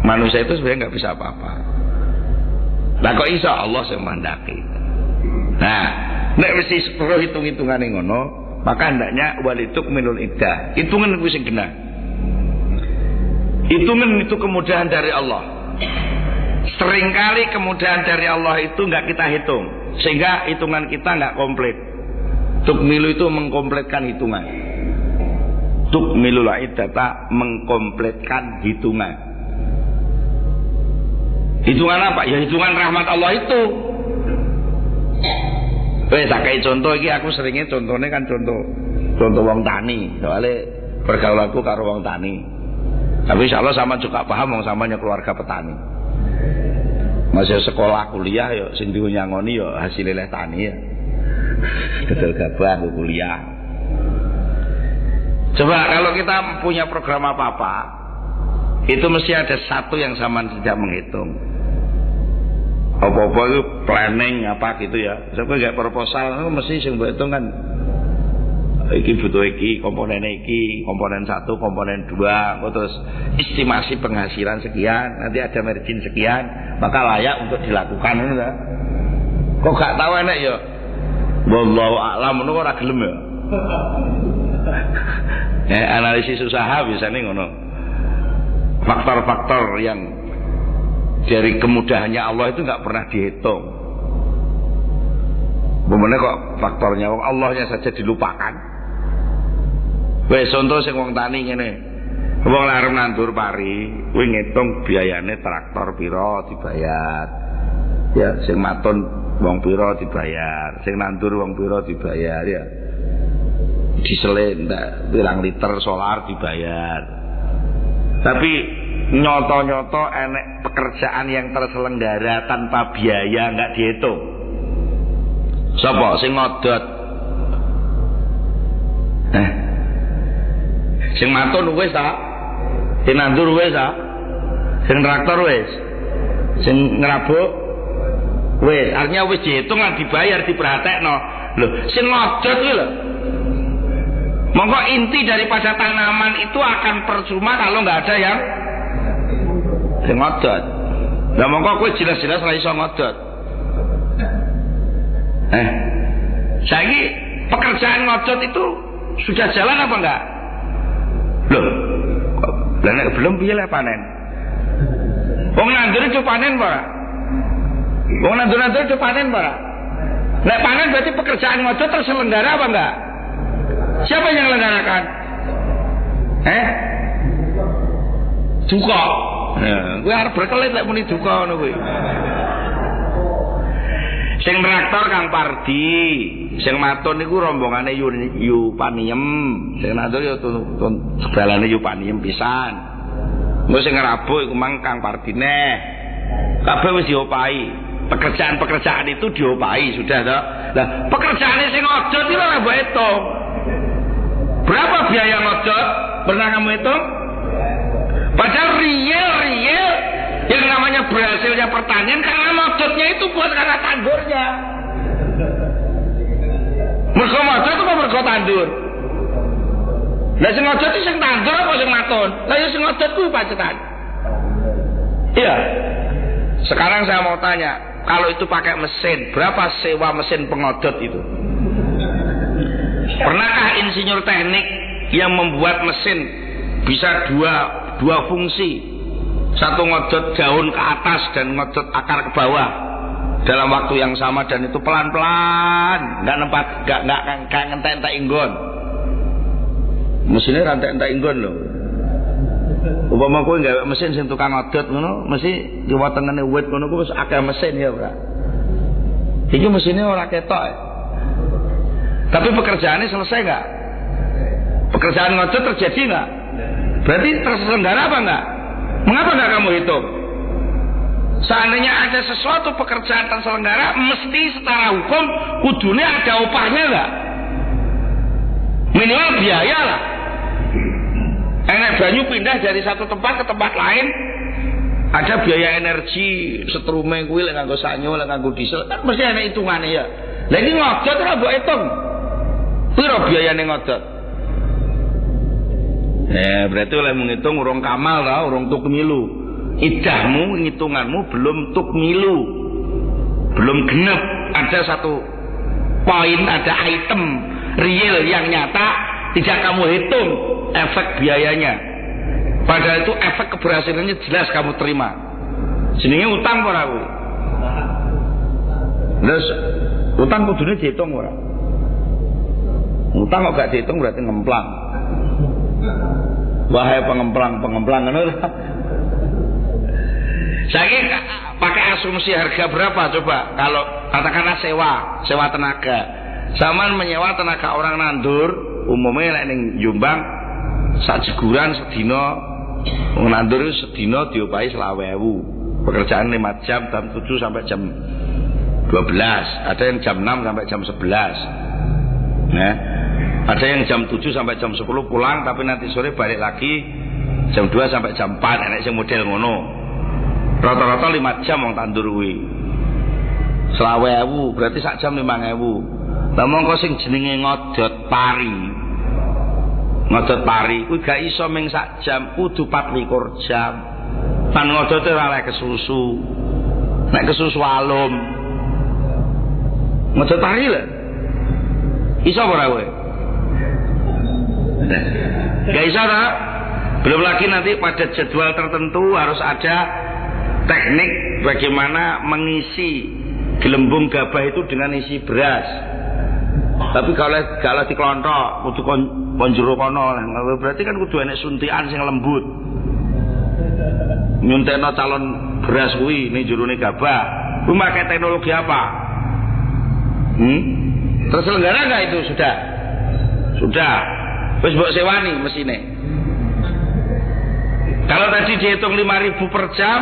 S1: manusia itu sebenarnya nggak bisa apa-apa. Lah kok iso Allah sing mandaki. Nah, nek mesti perlu hitung-hitungane ngono, maka hendaknya walituk minul iddah. Hitungan kuwi sing benar. Hitungan itu kemudahan dari Allah. Seringkali kemudahan dari Allah itu nggak kita hitung, sehingga hitungan kita nggak komplit. Tukmilu itu mengkompletkan hitungan. Tukmilul iddata mengkompletkan hitungan. Hitungan apa? Ya hitungan rahmat Allah itu. Tak kayak contoh iki aku seringnya contohnya kan contoh wong tani. Soalnya pergaulanku karo wong tani. Tapi insya Allah sama juga paham wong samanya keluarga petani. Masih sekolah kuliah ya sing diunyangoni ya hasil leleh tani ya. Betul gabah kuliah. Coba kalau kita punya program apa-apa, itu mesti ada satu yang sama tidak menghitung. Apa-apa itu planning apa gitu ya. Misalnya kayak proposal mesti sing hitung kan iki butuh iki, komponen 1, komponen 2, terus estimasi penghasilan sekian, nanti ada margin sekian, maka layak untuk dilakukan ngono ta. Kok gak tahu enak ya? Wallahu a'lam ngono ora gelem ya. Analisis usaha biasanya ngono. Faktor-faktor yang dari kemudahannya Allah itu nggak pernah dihitung. Bagaimana kok faktornya Allahnya saja dilupakan. Wes contoh sing wong tani ngene. Wong arep nandur pari, kuwi ngitung biayane traktor pira dibayar. Ya, sing maton wong pira dibayar, sing nandur wong pira dibayar ya. Diselen pirang liter solar dibayar. Tapi nyoto-nyoto enek pekerjaan yang terselenggara tanpa biaya nggak dihitung. Sapa sing ngodot? Sing maton wis ta? Sing nandur wis ta? Sing traktor wis? Sing ngrabuk Wis, artinya wis dihitung lan dibayar diperhatekno. Lho, sing ngodot kuwi lho. Monggo inti daripada tanaman itu akan percuma kalau nggak ada yang ngodot. Lah monggo kowe jelas-jelas ora iso ngodot. Saiki pekerjaan ngodot itu sudah jalan apa enggak? Loh, lah nek belum piye lah panen? Wong nandur itu panen apa ora? Wong nandur itu panen apa ora? Nek panen berarti pekerjaan ngodot terselenggara apa enggak? Siapa yang menyelenggarakan? Duka. Gue harus berkelit lek muni duka ngono kuwi. Sing traktor Kang Pardi, sing maton niku rombongane Yupaniem. Sing nandur ya sebalane Yupaniem pisan. Engko sing ngerabuk iku mang Kang Pardine. Kabeh wis diopahi. Pekerjaan-pekerjaan itu diopahi sudah toh. Lah, pekerjaane sing ngodot iki ora mbok hitung. Berapa biaya ngodot? Pernah kamu hitung? Padahal real yang namanya berhasilnya pertanian karena ngodotnya itu buat karena tandurnya. Mergo ngodot itu apa mergo tandur? Lah sing ngodot itu sing tandur apa sing maton? Lah ya sing ngodot kuwi pacetan. Iya. Sekarang saya mau tanya, kalau itu pakai mesin, berapa sewa mesin pengodot itu? Pernahkah insinyur teknik yang membuat mesin bisa dua fungsi, satu ngodot daun ke atas dan ngodot akar ke bawah dalam waktu yang sama, dan itu pelan-pelan, nggak ngentek-entek inggon, mesinnya rantek-entek inggon loh. Upama kowe nggawe mesin sing tukang ngodot ngono, mesti diwetengene wit ngono ku wis akeh mesin ya, Bro. Iki mesinnya ora ketok. Tapi pekerjaannya selesai nggak? Pekerjaan ngodot terjadi nggak? Berarti terselenggara apa nggak? Mengapa nggak kamu hitung? Seandainya ada sesuatu pekerjaan terselenggara, mesti secara hukum kudune ada upahnya nggak? Minimal biaya lah. Enak banyu pindah dari satu tempat ke tempat lain, ada biaya energi, setrume kuwi lek nganggo sanyo, lek nganggo diesel, kan mesti ana hitungane ya. Lah iki ngodot ora mbok hitung. Piro biayane ngodot? Berarti oleh menghitung urung kamal ta, urung tukmilu. Idahmu, ngitunganmu belum tukmilu. Belum genep. Ada satu poin, ada item real yang nyata tidak kamu hitung efek biayanya. Padahal itu efek keberhasilannya jelas kamu terima. Jenenge utang ora kuwi. Terus utang kudune dihitung ora? Utang kok gak dihitung berarti ngemplang. Wahai pengemplang ngono. Saiki pakai asumsi harga berapa coba? Kalau katakanlah sewa tenaga. Zaman menyewa tenaga orang nandur, umumnya nek ning Jombang sak jeguran sedina, wong nandur sedina diopahi 20.000. Pekerjaan 5 jam, jam 7 sampai jam 12. Ada yang jam 6 sampai jam 11. Nah, ada yang jam 7 sampai jam 10 pulang, tapi nanti sore balik lagi jam 2 sampai jam 4. Enak sing model ngono. Rata-rata 5 jam wong tandur kuwi. 20.000 berarti sak jam 5.000. Lah mongko sing jenenge ngodot pari. Ngodot pari kuwi gak iso ming sak jam, kudu 24 jam. Pan ngodote ora lek kesusu. Nek kesusu alum. Ngodot pari lho. Iso ora kowe? Gak iso ta? Belum lagi nanti pada jadwal tertentu harus ada teknik bagaimana mengisi gelembung gabah itu dengan isi beras. Tapi kalau diklontok kudu konjero kono, berarti kan kudu enek suntikan sing lembut. Nyuntekno calon beras kuwi ning jerone gabah. Kuwi pakai teknologi apa? Terselenggara enggak itu sudah? Sudah. Wis mbok sewani mesine. Kalau tadi dihitung 5.000 per jam,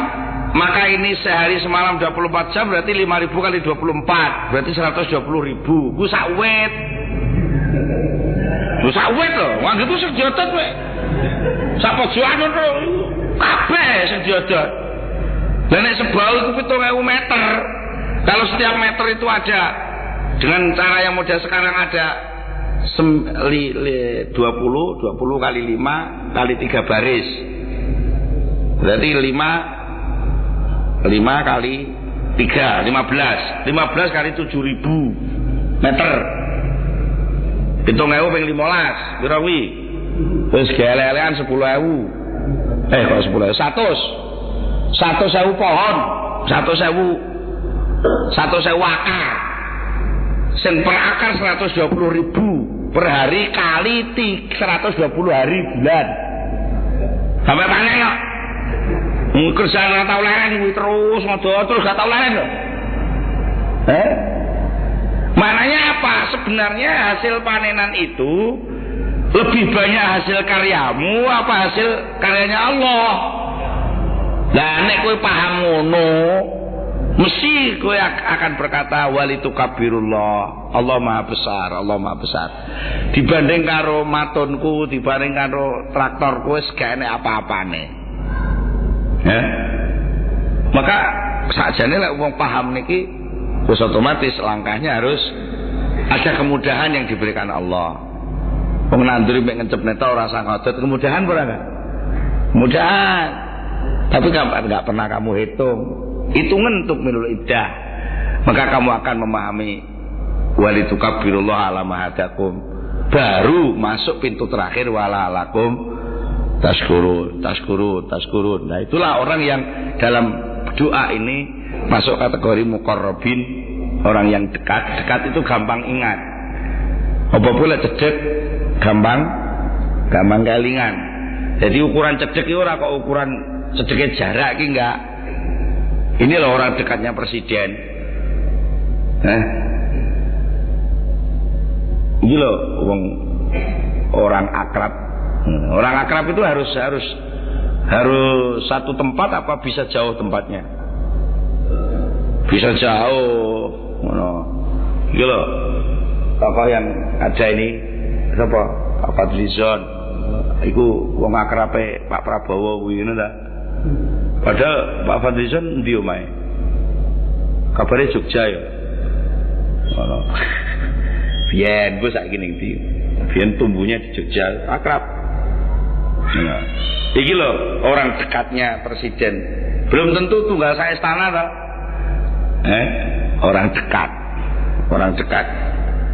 S1: maka ini sehari semalam 24 jam berarti 5.000 kali 24 berarti 120.000. Ku sak wit. Ku sak wit lho, wong itu sing diotot kowe. Sak pojokan ngono kabeh sing diotot. Lah nek sebau iku 7.000 meter. Kalau setiap meter itu ada dengan cara yang model sekarang ada 20 kali 5 kali 3 baris. Berarti 5 kali 3 15 kali 7.000 meter. 7.000 ping 15 pira kuwi? Wis gelelean 10.000. Kok 10.000? 100.000 pohon, 100.000 akar. Sing per akar 120.000 per hari kali 120 hari bulan. Sampai panen kok. Kerjaan ora tau leren kuwi terus ngodo terus gak tau leren kok. Maknanya apa? Sebenarnya hasil panenan itu lebih banyak hasil karyamu apa hasil karyanya Allah? Lah nek kowe paham ngono, mesti kowe akan berkata walitukabirullah, Allah Maha Besar, Allah Maha Besar. Dibanding karo matunku, dibanding karo traktorku wis gak enek apa-apane. Maka sakjane lek wong paham niki wis otomatis langkahnya harus ada kemudahan yang diberikan Allah. Wong nanduri mek ngencep neta ora usah ngodot, kemudahan ora enggak? Kemudahan. Tapi enggak pernah kamu hitung. Hitungan untuk minul iddah. Maka kamu akan memahami walitukabirullah ala ma hadakum. Baru masuk pintu terakhir wala alakum tashkurun. Nah, itulah orang yang dalam doa ini masuk kategori muqarrabin, orang yang dekat. Dekat itu gampang ingat. Apa pula cedek gampang kelingan. Jadi ukuran cedek itu ora kok ukuran cedeknya jarak iki enggak. Ini loh orang dekatnya presiden. Ini loh orang akrab. Orang akrab itu harus satu tempat apa bisa jauh tempatnya? Bisa jauh. Ini loh tokoh yang ada ini siapa? Pak Fadlizon. Iku wong akrabe Pak Prabowo kuwi ngono ta. Padahal Pak Fadlizon ndi omahe? Kabare Jogja ya. Ngono. Biyen bos saiki ning ndi? Biyen tumbuhnya di Jogja, akrab. Nah, iki loh orang dekatnya presiden. Belum tentu tunggal saya istana ta. Orang dekat.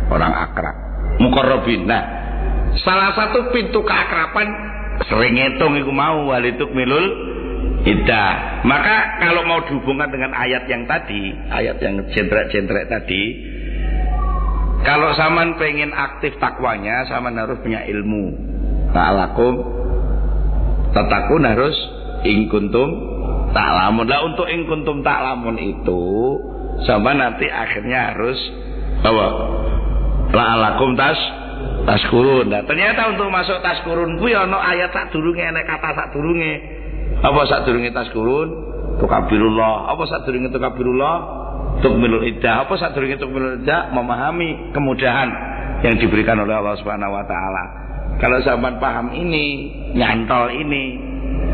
S1: Orang akrab. Muqarrabin. Nah, salah satu pintu keakraban sering ngitung iku mau walitukmilul iddah. Maka kalau mau dihubungkan dengan ayat yang tadi, ayat yang jentrek-jentrek tadi, kalau saman pengen aktif takwanya, saman harus punya ilmu. Ta'alakum tatakun harus ingkuntum ta'lamun. Lah untuk ingkuntum ta'lamun itu sama nanti akhirnya harus apa? La'alakum taskurun. Nah, ternyata untuk masuk taskurun kuwi ana ayat sadurunge, enek kata sadurunge. Apa sadurunge taskurun? Tukabirullah. Apa sadurunge tukabirullah? Tukmilul iddah. Apa sadurunge tukmilul iddah? Memahami kemudahan yang diberikan oleh Allah Subhanahu wa taala. Kalau sampean paham ini, nyantol ini,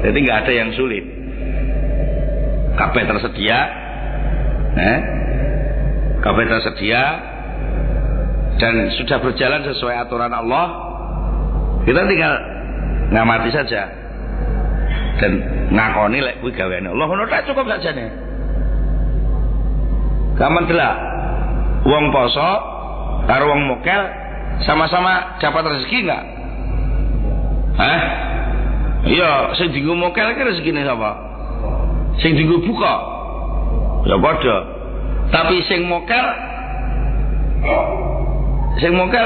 S1: jadi enggak ada yang sulit. Kabeh tersedia. Kabeh tersedia dan sudah berjalan sesuai aturan Allah. Kita tinggal ngamati saja dan ngakoni lek kuwi gaweane Allah ngono tak cukup sajane. Kaman delak wong poso karo wong mokel sama-sama dapat rezeki enggak? Iya, sing dienggo mokel iki rezekine sapa? Sing dienggo buka. Ya padha. Tapi sing mokel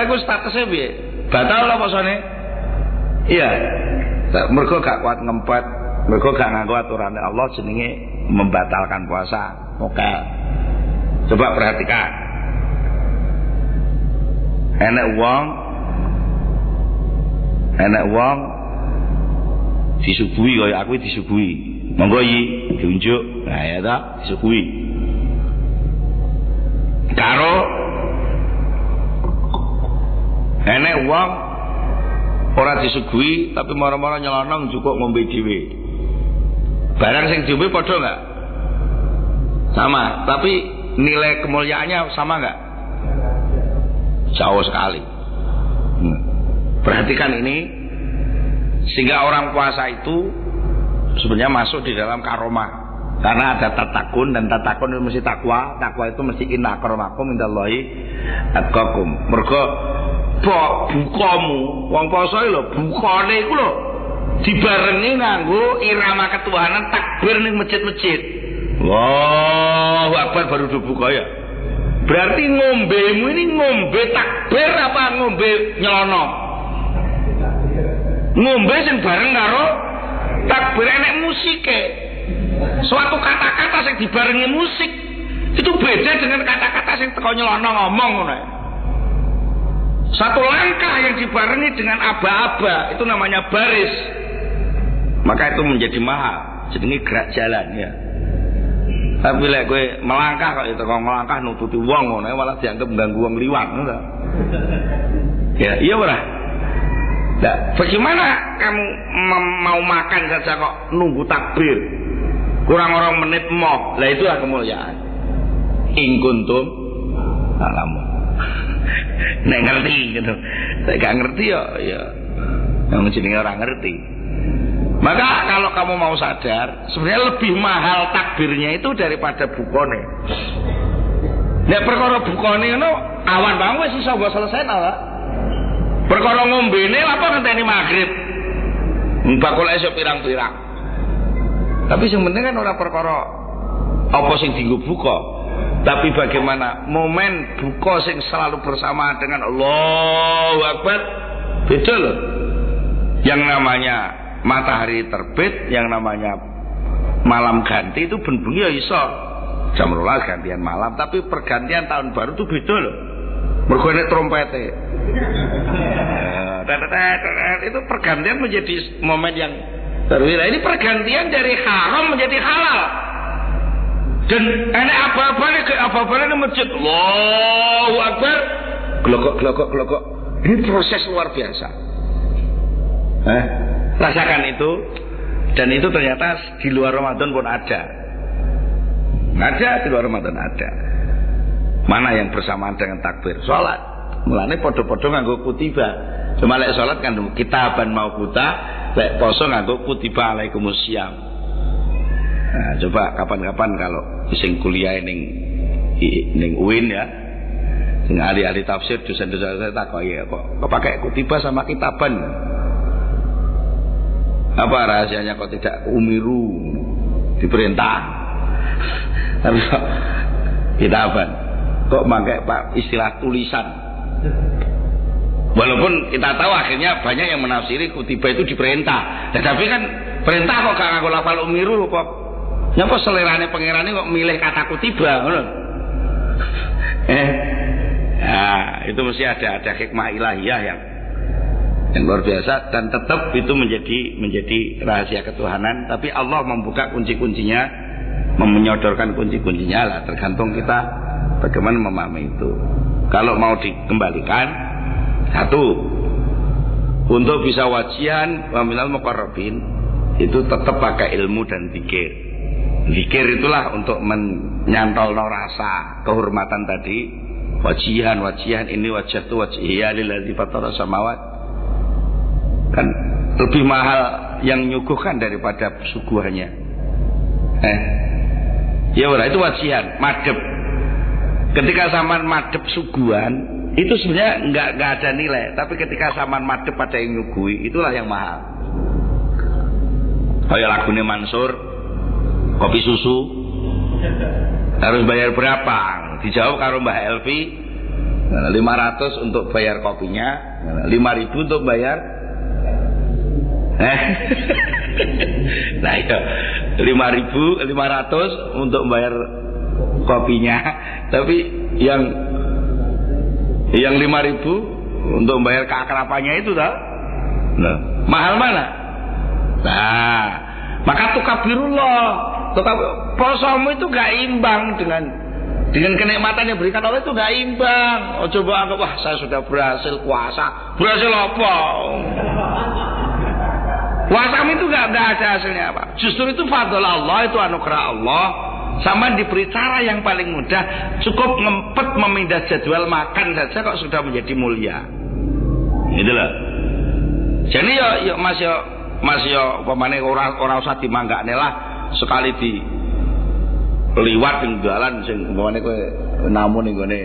S1: iku statusnya piye? Batal apa posone? Iya. Mergo gak kuat ngempet, mergo gak nganggo aturane Allah jenenge membatalkan puasa, mokel. Coba perhatikan. Enek wong disuguhi kaya aku disuguhi. Monggo iki diunjuk. Nah ya ta, disuguhi. Karo enek wong ora disuguhi tapi mara-mara nyelonong cukup ngombe dhewe. Barang sing diombe padha enggak? Sama, tapi nilai kemuliaannya sama nggak? Jauh sekali. Perhatikan ini, sehingga orang puasa itu sebenarnya masuk di dalam karomah, karena ada tatakun, dan tatakun itu mesti takwa. Takwa itu mesti inna akramakum indallahi atqakum. Mergo bukamu wong poso lho, bukane iku lho dibarengi nganggo irama ketuhanan takbir ning masjid-masjid. Allahu Akbar baru dibuka ya. Berarti ngombemu ini ngombe takbir apa ngombe nyelonong? Ngombe sing bareng karo takbir enek musike. Suatu kata-kata yang dibarengi musik itu beda dengan kata-kata yang teko nyelonong ngomong ngono. Satu langkah yang dibarengi dengan aba-aba itu namanya baris. Maka itu menjadi mahal. Jadi ini gerak jalan ya. Tapi lek kowe melangkah kok itu kok melangkah nututi wong ngono malah dianggap mengganggu wong liwat ngono. Ya, iya ora? Nah, bagaimana kamu mau makan saja kok nunggu takbir? Kurang orang menit moh. Lah itulah kemuliaan. In kuntum alamun. Nek ngerti gitu. Nek gak ngerti ya yang jenenge orang ngerti. Maka kalau kamu mau sadar, sebenarnya lebih mahal takbirnya itu daripada bukone. Nek perkara bukone ngono awan bang wis iso mbok selesaikan ora? Perkara ngombene apa ngenteni maghrib. Bakul esuk pirang-pirang. Tapi sing penting kan ora perkara apa sing dienggo buka, tapi bagaimana momen buka sing selalu bersamaan dengan Allahu Akbar. Beda loh. Yang namanya matahari terbit, yang namanya malam ganti itu benbengi ya iso jam 12 gantian malam, tapi pergantian tahun baru itu beda loh. Mergo nek trompete. Itu pergantian menjadi momen yang terwira. Ini pergantian dari haram menjadi halal. Dan enek apa-apane masjid. Allahu Akbar. Glokok. Ini proses luar biasa. Rasakan itu. Dan itu ternyata di luar Ramadan pun ada. Ada di luar Ramadan ada. Mana yang bersamaan dengan takbir? Salat. Mulane podo-podo nganggo kutiba. Cuma lek salat kan kitaban mau kuta, lek poso nganggo kutiba alaikumusiyam. Nah, coba kapan-kapan kalau sing kuliah ning UIN ya. Sing ahli-ahli tafsir dosen-dosen saya takoki kok pakai kutiba sama kitaban. Apa rahasianya kok tidak umiru diperintah? Tapi kok kitaban. Kok pakai istilah tulisan? Walaupun kita tahu akhirnya banyak yang menafsiri kutiba itu diperintah. Tapi kan perintah kok gak nganggo lafal umiru kok. Nyapa selerane pangerane kok milih kata kutiba ngono. Nah, itu mesti ada hikmah ilahiyah yang luar biasa, dan tetap itu menjadi rahasia ketuhanan. Tapi Allah membuka kunci-kuncinya, menyodorkan kunci-kuncinya lah, tergantung kita bagaimana memahami itu. Kalau mau dikembalikan, satu, untuk bisa wajian wa minal muqarrabin itu tetap pakai ilmu dan zikir. Zikir itulah untuk menyantol rasa kehormatan tadi. Wajihan ini wajhatu wajhiya lillazi fatara samawat. Kan lebih mahal yang nyuguhkan daripada suguhannya. Ya ora, itu wajihan, madhep. Ketika sampean madhep suguhan, itu sebenarnya enggak ada nilai, tapi ketika sampean madhep pada yang nyuguhi, itulah yang mahal. Kayak lagune Mansur, kopi susu harus bayar berapa? Dijawab karo Mbah Elvi, 500 untuk bayar kopinya, 5.000 untuk bayar. Nah ya, 5.500 untuk bayar kopinya, tapi yang 5.000 untuk bayar keakrapannya itu dah. Nah, mahal mana? Nah, maka tukabirullah, posomu itu gak imbang dengan kenikmatan yang berikan Allah, itu gak imbang. Oh, coba anggap, wah saya sudah berhasil puasa. Berhasil apa? Puasamu itu gak ada hasilnya apa. Justru itu fadl Allah, itu anugerah Allah. Sama diberi cara yang paling mudah, cukup ngempet memindah jadwal makan saja kok sudah menjadi mulia. Gitu loh. Jadi ya Mas pamane ora usah dimanggakne lah sekali di liwat ning dalan sing pamane kowe namun ning gone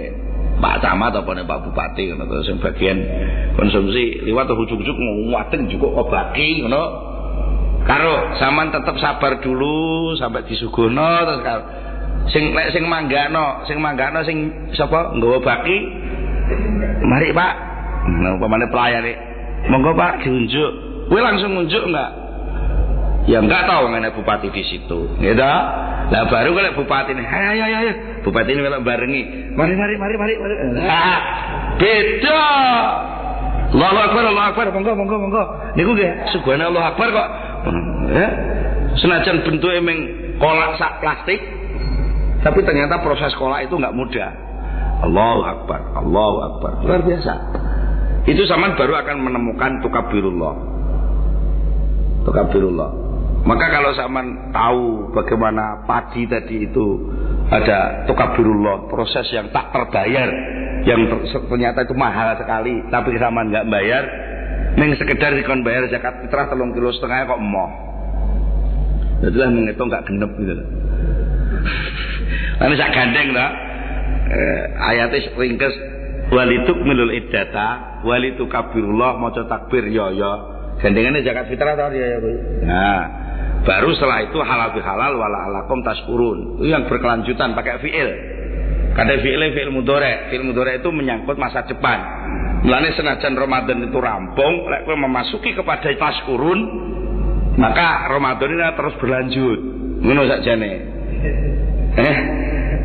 S1: Pak Camat apa nek Pak Bupati ngono to sing bagian konsumsi liwat ujug-ujug nguwaten cukup obaki ngono. Karo sampean tetep sabar dulu sampai disuguhno terus karo sing manggano sing sapa nggawa baki mari Pak umpamane pelayane monggo Pak diunjuk kowe langsung ngunjuk enggak ya enggak tahu ngene bupati di situ gitu lah baru kalau bupati ini ayo bupati ini melok barengi mari beda Allahu Akbar monggo niku nggih sugihane Allahu Akbar kok ya senajan bentuknya emang kolak sak plastik tapi ternyata proses kolak itu nggak mudah. Allahu Akbar luar biasa. Itu zaman baru akan menemukan tukabirullah. Maka kalau zaman tahu bagaimana padi tadi itu ada tukabirullah, proses yang tak terbayar, yang ternyata itu mahal sekali tapi zaman nggak bayar, neng sekedar dikon bayar zakat fitrah 3,5 kilo kok emoh. Jadilah menghitung gak genep gitu. Lalu sak gandeng lah. Ayatnya ringkes walitukmilul iddata walitukabirullah maca takbir ya. Gandengannya zakat fitrah tau ya. Nah, baru setelah itu halal bihalal wala alakum tashkurun. Itu yang berkelanjutan pakai fiil. Kada fiil mudhari. Fiil mudhari itu menyangkut masa depan. Mulane senajan Ramadan itu rampung, lek kowe memasuki kepada tashkurun, maka Ramadan ini terus berlanjut. Ngono sakjane.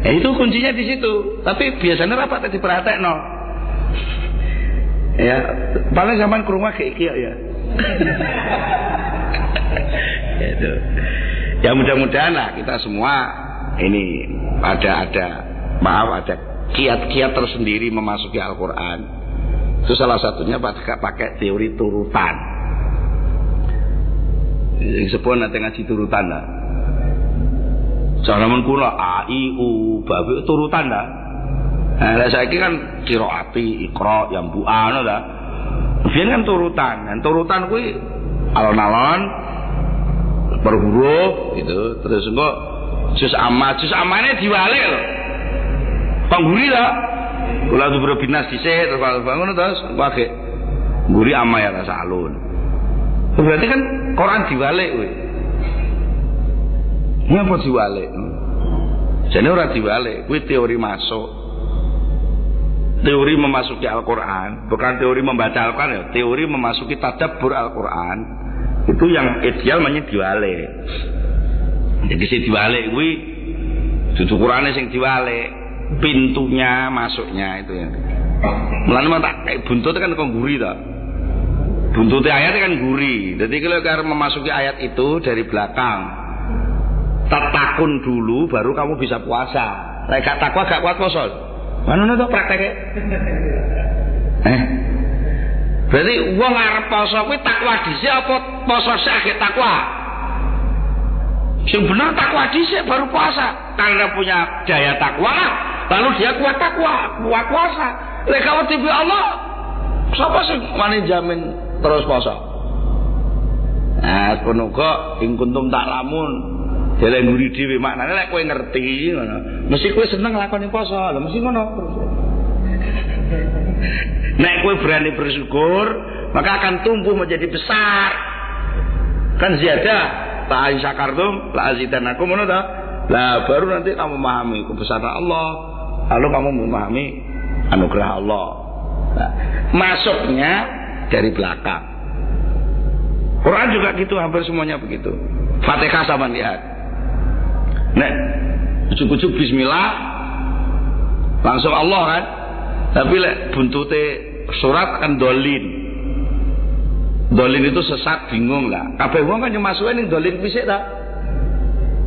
S1: Itu kuncinya di situ. Tapi biasanya rapat diperhatekno. Ya, paling zaman ke rumah kayak iki ya. Gitu. Ya mudah-mudahan lah kita semua ini ada kiat-kiat tersendiri memasuki Al-Qur'an. Itu salah satunya pakai teori turutan. Yang sepon nanti ngaji turutan lah. Zaman kuno a i u babi turutan lah. Nah, saya kan qiraati iqra yang bu'ana lah. Biyen kan turutan. Dan turutan kuwi alon-alon per huruf gitu. Terus engko juz amane diwalik lho. Pangguri lah. Kula tuh berbinas dhisik terus bangun terus wae ngguri ama ya rasa alun. Berarti kan Quran diwalik kowe. Ngapa diwalik? Jane ora diwalik, kuwi teori masuk. Teori memasuki Al-Qur'an, bukan teori membaca Al-Qur'an ya, teori memasuki tadabbur Al-Qur'an. Itu yang ideal namanya diwalik. Jadi sing diwalik kuwi dudu Qur'ane sing diwalik. Pintunya masuknya itu ya. Mulane tak kayak buntut kan kok guri ta. Buntutnya ayat kan guri. Jadi kalau memasuki ayat itu dari belakang, takun dulu baru kamu bisa puasa. Lek gak takwa gak kuat poso. Manono to prakteke? Berarti wong arep poso kuwi takwa dhisik apa poso sik takwa? Sing bener takwa dhisik baru puasa. Karena punya daya takwa, lalu dia kuat takwa, kuat puasa. Lek kawat tibi Allah, sapa sing wani jamin terus poso? Nah, kono kok ing kuntum tak lamun. Dhewe nguri dhewe maknane lek kowe ngerti ngono. Mesti kowe seneng nglakoni poso. Lha mesti ngono. Nek kowe berani bersyukur, maka akan tumbuh menjadi besar. Kan ziyadah, ta syakartum la azidanakum ngono ta? Lah baru nanti kamu memahami kebesaran Allah, lalu kamu memahami anugerah Allah. Nah, masuknya dari belakang. Quran juga gitu, hampir semuanya begitu. Fatihah sama lihat. Nah, ujuk-ujuk bismillah langsung Allah kan. Tapi lek buntute surat kan dolin. Dolin itu sesat, bingung lah. Kabeh wong kan masuke ning dolin pisik ta.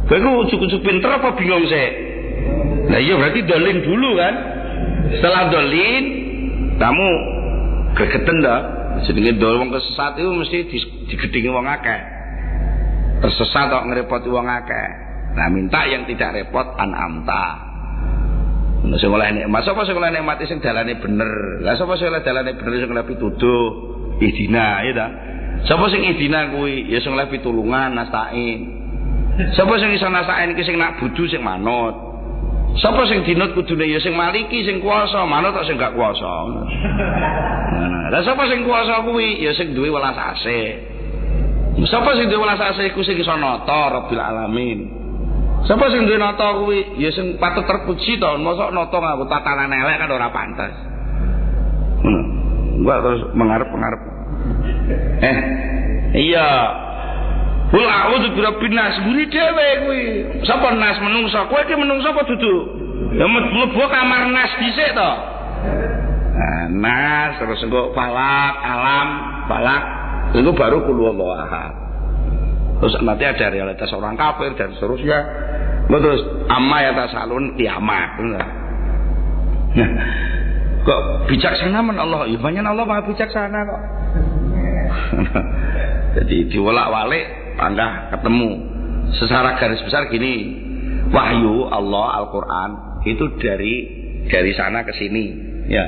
S1: Kowe ujuk-ujuk pinter apa bingung sih? Nah iya berarti dolin dulu kan. Setelah dolin kamu gregeten dah. Jenenge dol wong kesesat itu mesti digedhingi wong akeh. Tersesat kok ngrepoti wong akeh. Nah, minta yang tidak repot an'amta. Sing oleh nikmat, sapa sing oleh nikmat sing dalane bener. Lah sapa sing oleh dalane bener sing oleh pituduh, ihdina ya ta. Sapa sing ihdina kuwi ya sing oleh pitulungan nasta'in. Sapa sing iso nasta'in iki sing nak budu sing manut. Sapa sing dinut kudune ya sing maliki sing kuwasa, manut kok sing gak kuwasa. Lah sapa sing kuwasa kuwi ya sing duwe welas asih. Sapa sing duwe welas asih iku sing iso nata Rabbil alamin. Sapa sing duwe nata kuwi ya sing patut terpuji to, mosok nata nganggo tatanan elek kan ora pantes. Enggak terus mengarep-ngarep. Iya. Qul a'udzu birabbin nas, guri dhewe kuwi. Sapa nas menungso? Kowe iki menungso apa dudu? Ya mlebu kamar nas dhisik to. Nah, nas terus engko falak, alam, falak, itu baru qul huwallahu ahad. Terus nanti ada realitas orang kafir dan seterusnya. Terus amma ya tasalun kiamat. Nah, kok bijaksana men Allah? Ya banyak Allah Maha bijaksana kok. Jadi diwolak-walik Anda ketemu secara garis besar gini, wahyu Allah Al-Quran itu dari sana ke sini ya.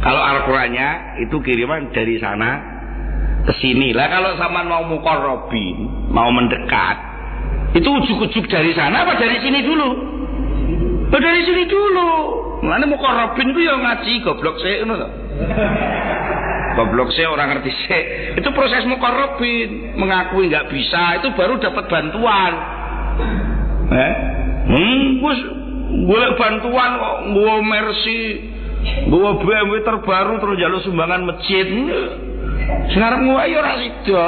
S1: Kalau Al-Qurannya itu kiriman dari sana ke sini lah. Kalau sama mau muqarrabin, mau mendekat, itu ujuk-ujuk dari sana apa dari sini dulu? Dari sini dulu. Mana muqarrabin itu yang ngaji goblok sih ngono. Goblok sih orang ngerti sih. Itu proses muqarrabin, mengakui nggak bisa, itu baru dapat bantuan. Bos golek bantuan kok nggawa Mercy, nggawa BMW terbaru terus njaluk sumbangan masjid. Sekarang nggawa ya ora sida.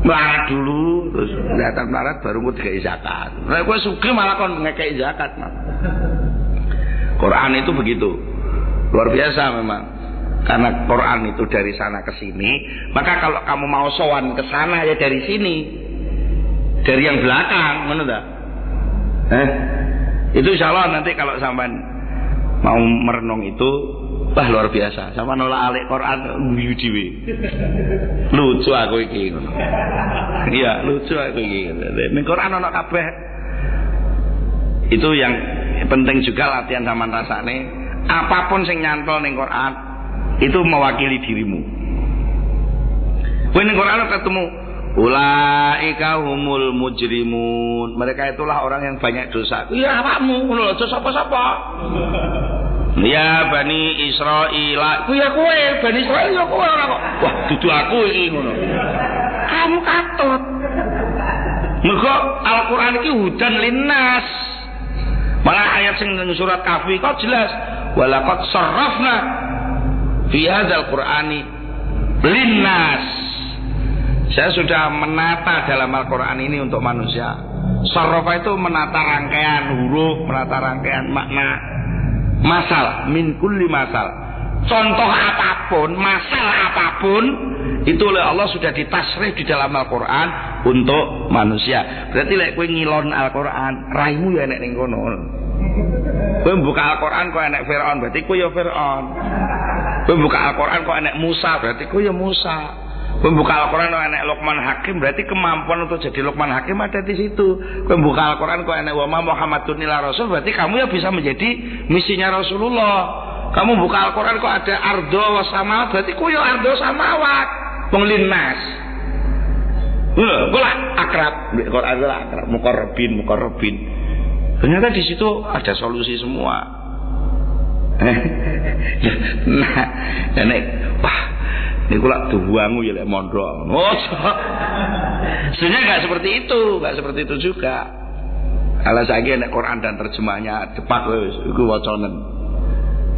S1: Melarat dulu, terus kelihatan melarat baru mau dikai zakat. Nah, gue sugih malah kon ngekei zakat. Quran itu begitu, luar biasa memang. Karena Quran itu dari sana ke sini, maka kalau kamu mau sowan ke sana ya dari sini, dari yang belakang, mana dah? Itu insya Allah nanti kalau sampai mau merenung itu, wah luar biasa. Sama nolak alik Quran guyu dhewe. Lucu aku iki. Iya, lucu aku iki. Ning Quran ana kabeh. Itu yang penting juga latihan zaman rasane. Apapun sing nyantol ning Quran itu mewakili dirimu. Kowe ning Quran ketemu ulaika humul mujrimun. Mereka itulah orang yang banyak dosa. Iya awakmu ngono aja sapa-sapa. Ya Bani Israil. Ku ya kowe Bani Israil ya kowe ora kok. Wah dudu aku iki ngono. Kamu katut. Mergo Al-Qur'an iki hudan linnas. Malah ayat sing ning surat Kahfi kok jelas walaqad sarrafna fi hadzal Qur'ani linnas. Saya sudah menata dalam Al-Qur'an ini untuk manusia. Sarrafa itu menata rangkaian huruf, menata rangkaian makna. Masal min kulli masal. Contoh apapun, masalah apapun itu oleh Allah sudah ditasrih di dalam Al-Qur'an untuk manusia. Berarti lek kowe ngilon Al-Qur'an, raimu ya enek ning kono. Kowe buka Al-Qur'an kok enek Firaun, berarti kowe ya Firaun. Kowe buka Al-Qur'an kok enek Musa, berarti kowe ya Musa. Kowe buka Al-Qur'an kok enek Luqman Hakim, berarti kemampuan untuk jadi Luqman Hakim ada di situ. Kowe buka Al-Qur'an kok enek wa ma Muhammadun illa rasul, berarti kamu ya bisa menjadi misinya Rasulullah. Kamu buka Al-Qur'an kok ada ardo wa samawat, berarti kowe ya ardo samawat. Wong linnas. Lho, kok akrab, Qur'an akrab, muqarrabin. Ternyata di situ ada solusi semua. Nah, nek wah, niku lak duwangu ya lek mondok. Oh, sebenarnya enggak seperti itu juga. Kalau saiki nek Quran dan terjemahnya depak wis iku wacanen.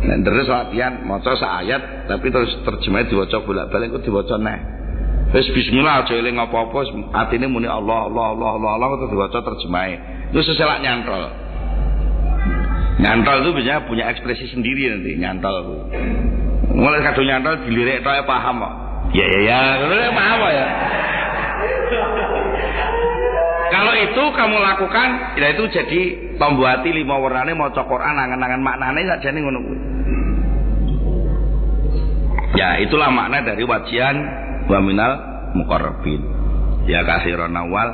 S1: Nek terus latihan maca sak ayat tapi terus terjemahnya diwaca bolak-balik iku diwaca neh. Wis bismillah aja eling apa-apa atine muni Allah terus diwaca terjemahe. Itu seselak nyantol. Nyantol itu biasanya punya ekspresi sendiri nanti nyantol. Mulai kadung nyantol dilirik tok paham kok. Ya, paham ya. Kalau itu kamu lakukan, ya itu jadi tombo hati 5 warnane maca Quran angan-angan maknane sakjane ngono kuwi. Ya, itulah makna dari wajian wa minal muqarrabin. Ya kasiron awal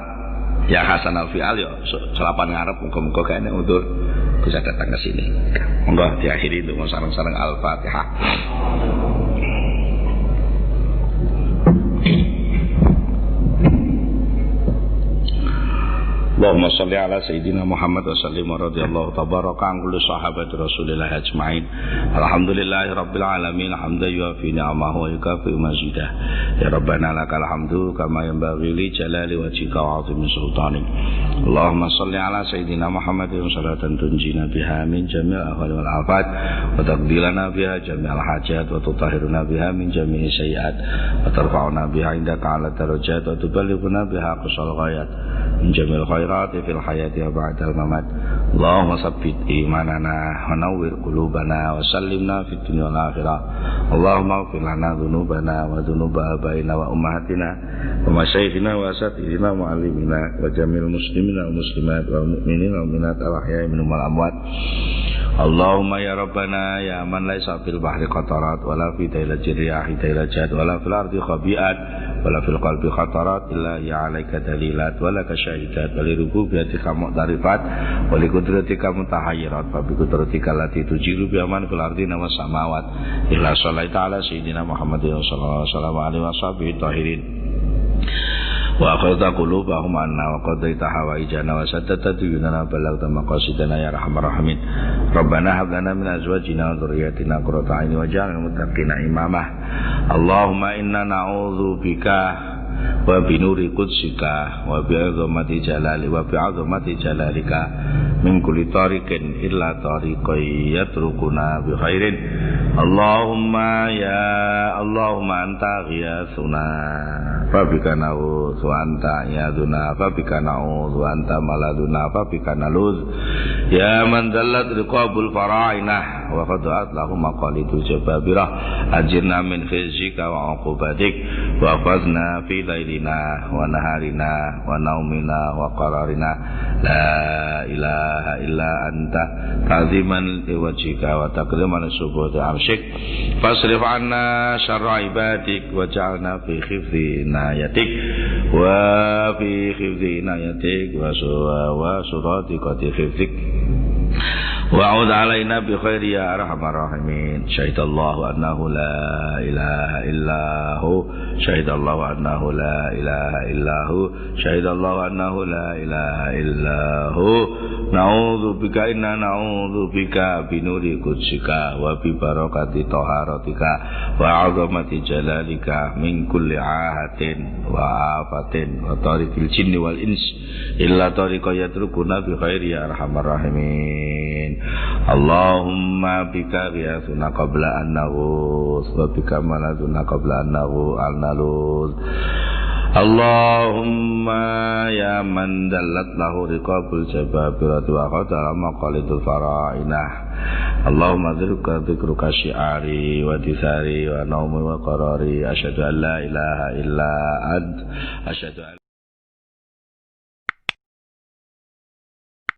S1: Ya Hasan Al-Fi'al ya selapan ngarep muga-muga kene untuk bisa datang ke sini. Monggo diakhiri untuk sareng-sareng Al-Fatihah. Allahumma salli ala Sayyidina Muhammad wa sallim wa radiyallahu tabaraka an kulli sahabati Rasulillah ajma'in. Alhamdulillahi rabbil alamin hamdan yuafi ni'amahu wa yukafi mazidah. Ya Rabbana lakal hamdu kama yanbaghi li jalali wajhika wa 'azimi sultanik. Allahumma salli ala Sayyidina Muhammadin salatan tunjina biha min jami'il ahwali wal afat wa taqdilana biha jami'al hajat wa tutahhiruna biha min jami'i sayyi'at wa tarfa'una biha indaka 'ala darajat wa tuballighuna biha aqsal ghayat min jami'il khairati fil hayati wa ba'dal mamat. Allahumma sabbit imanana wa nawwir qulubana wa sallimna fid dunya wal akhirah. Allahumma ighfir lana dhunubana wa dhunuba abaina wa ummahatina wa masyayikhina wa asatidina wa muallimina wa jamil muslimina wa muslimat wa mu'minina wa mu'minat al-ahya'i minhum wal amwat. Allahumma ya Rabbana ya man laisa fil bahri qatarat wala fi dailati riyahi dailajat wala fil ardi khabi'at wala fil qalbi khatarat illa ya alaika dalilat wala kasyahidat wali rububiyatika mu'tarifat wali kudratika mutahayyirat wa bi kudratika lati tujiru bi aman fil ardi wa samawat illa sallaita ala sayyidina Muhammadin sallallahu alaihi wasallam tahirin wa akhadha qulubahum anna wa qadaita hawaijana wa saddata tuyunana balagta maqasidana ya arhamar rahimin. Rabbana hab lana min azwajina wa dhurriyyatina qurrata a'yun waj'alna lil muttaqina imama. Allahumma inna na'udzu bika wa bi nuri qudsika wa bi 'azamati jalali wa bi 'azamati jalalika min kulli tariqin illa tariqan yatrukuna bi khairin. Allahumma anta ghiyasuna fabika na'udzu wa anta yaduna fabika na'udzu wa anta maladuna fabika naluz ya man dallat riqabul fara'inah wa qad'at lahum maqalidul jababirah ajirna min khizyika wa 'uqubatik wa fazna fi lailina wa naharina wa naumina wa qararina la ilaha illa anta ta'ziman liwajhika wa takriman subuhati arsyik fasrif anna syarra ibadik wa ja'alna fi khifzi inayatik wa fi khifzi inayatik wa suratiqati khifzik wa'ud alaina bi khairi ya arhamar rahimin. Syahidallahu annahu la ilaha illahu syahidallahu annahu la ilaha illahu syahidallahu annahu la ilaha illahu na'udzu bika inna na'udzu bika bi nuri qudsika wa bi barakati taharatika wa 'azamati jalalika min kulli ahatin wa afatin wa tariqil jinni wal ins illa tariqa yatrukuna bi khairi ya arhamar rahimin. Allahumma bika ghiyasuna qabla an naghus wa bika maladuna qabla an naluz. Allahumma ya man dallat lahu riqabul jababirati wa qadara maqalidul fara'inah. Allahumma dzikruka syi'ari wa disari wa naumi wa qarari asyhadu an la ilaha illa ant asyhadu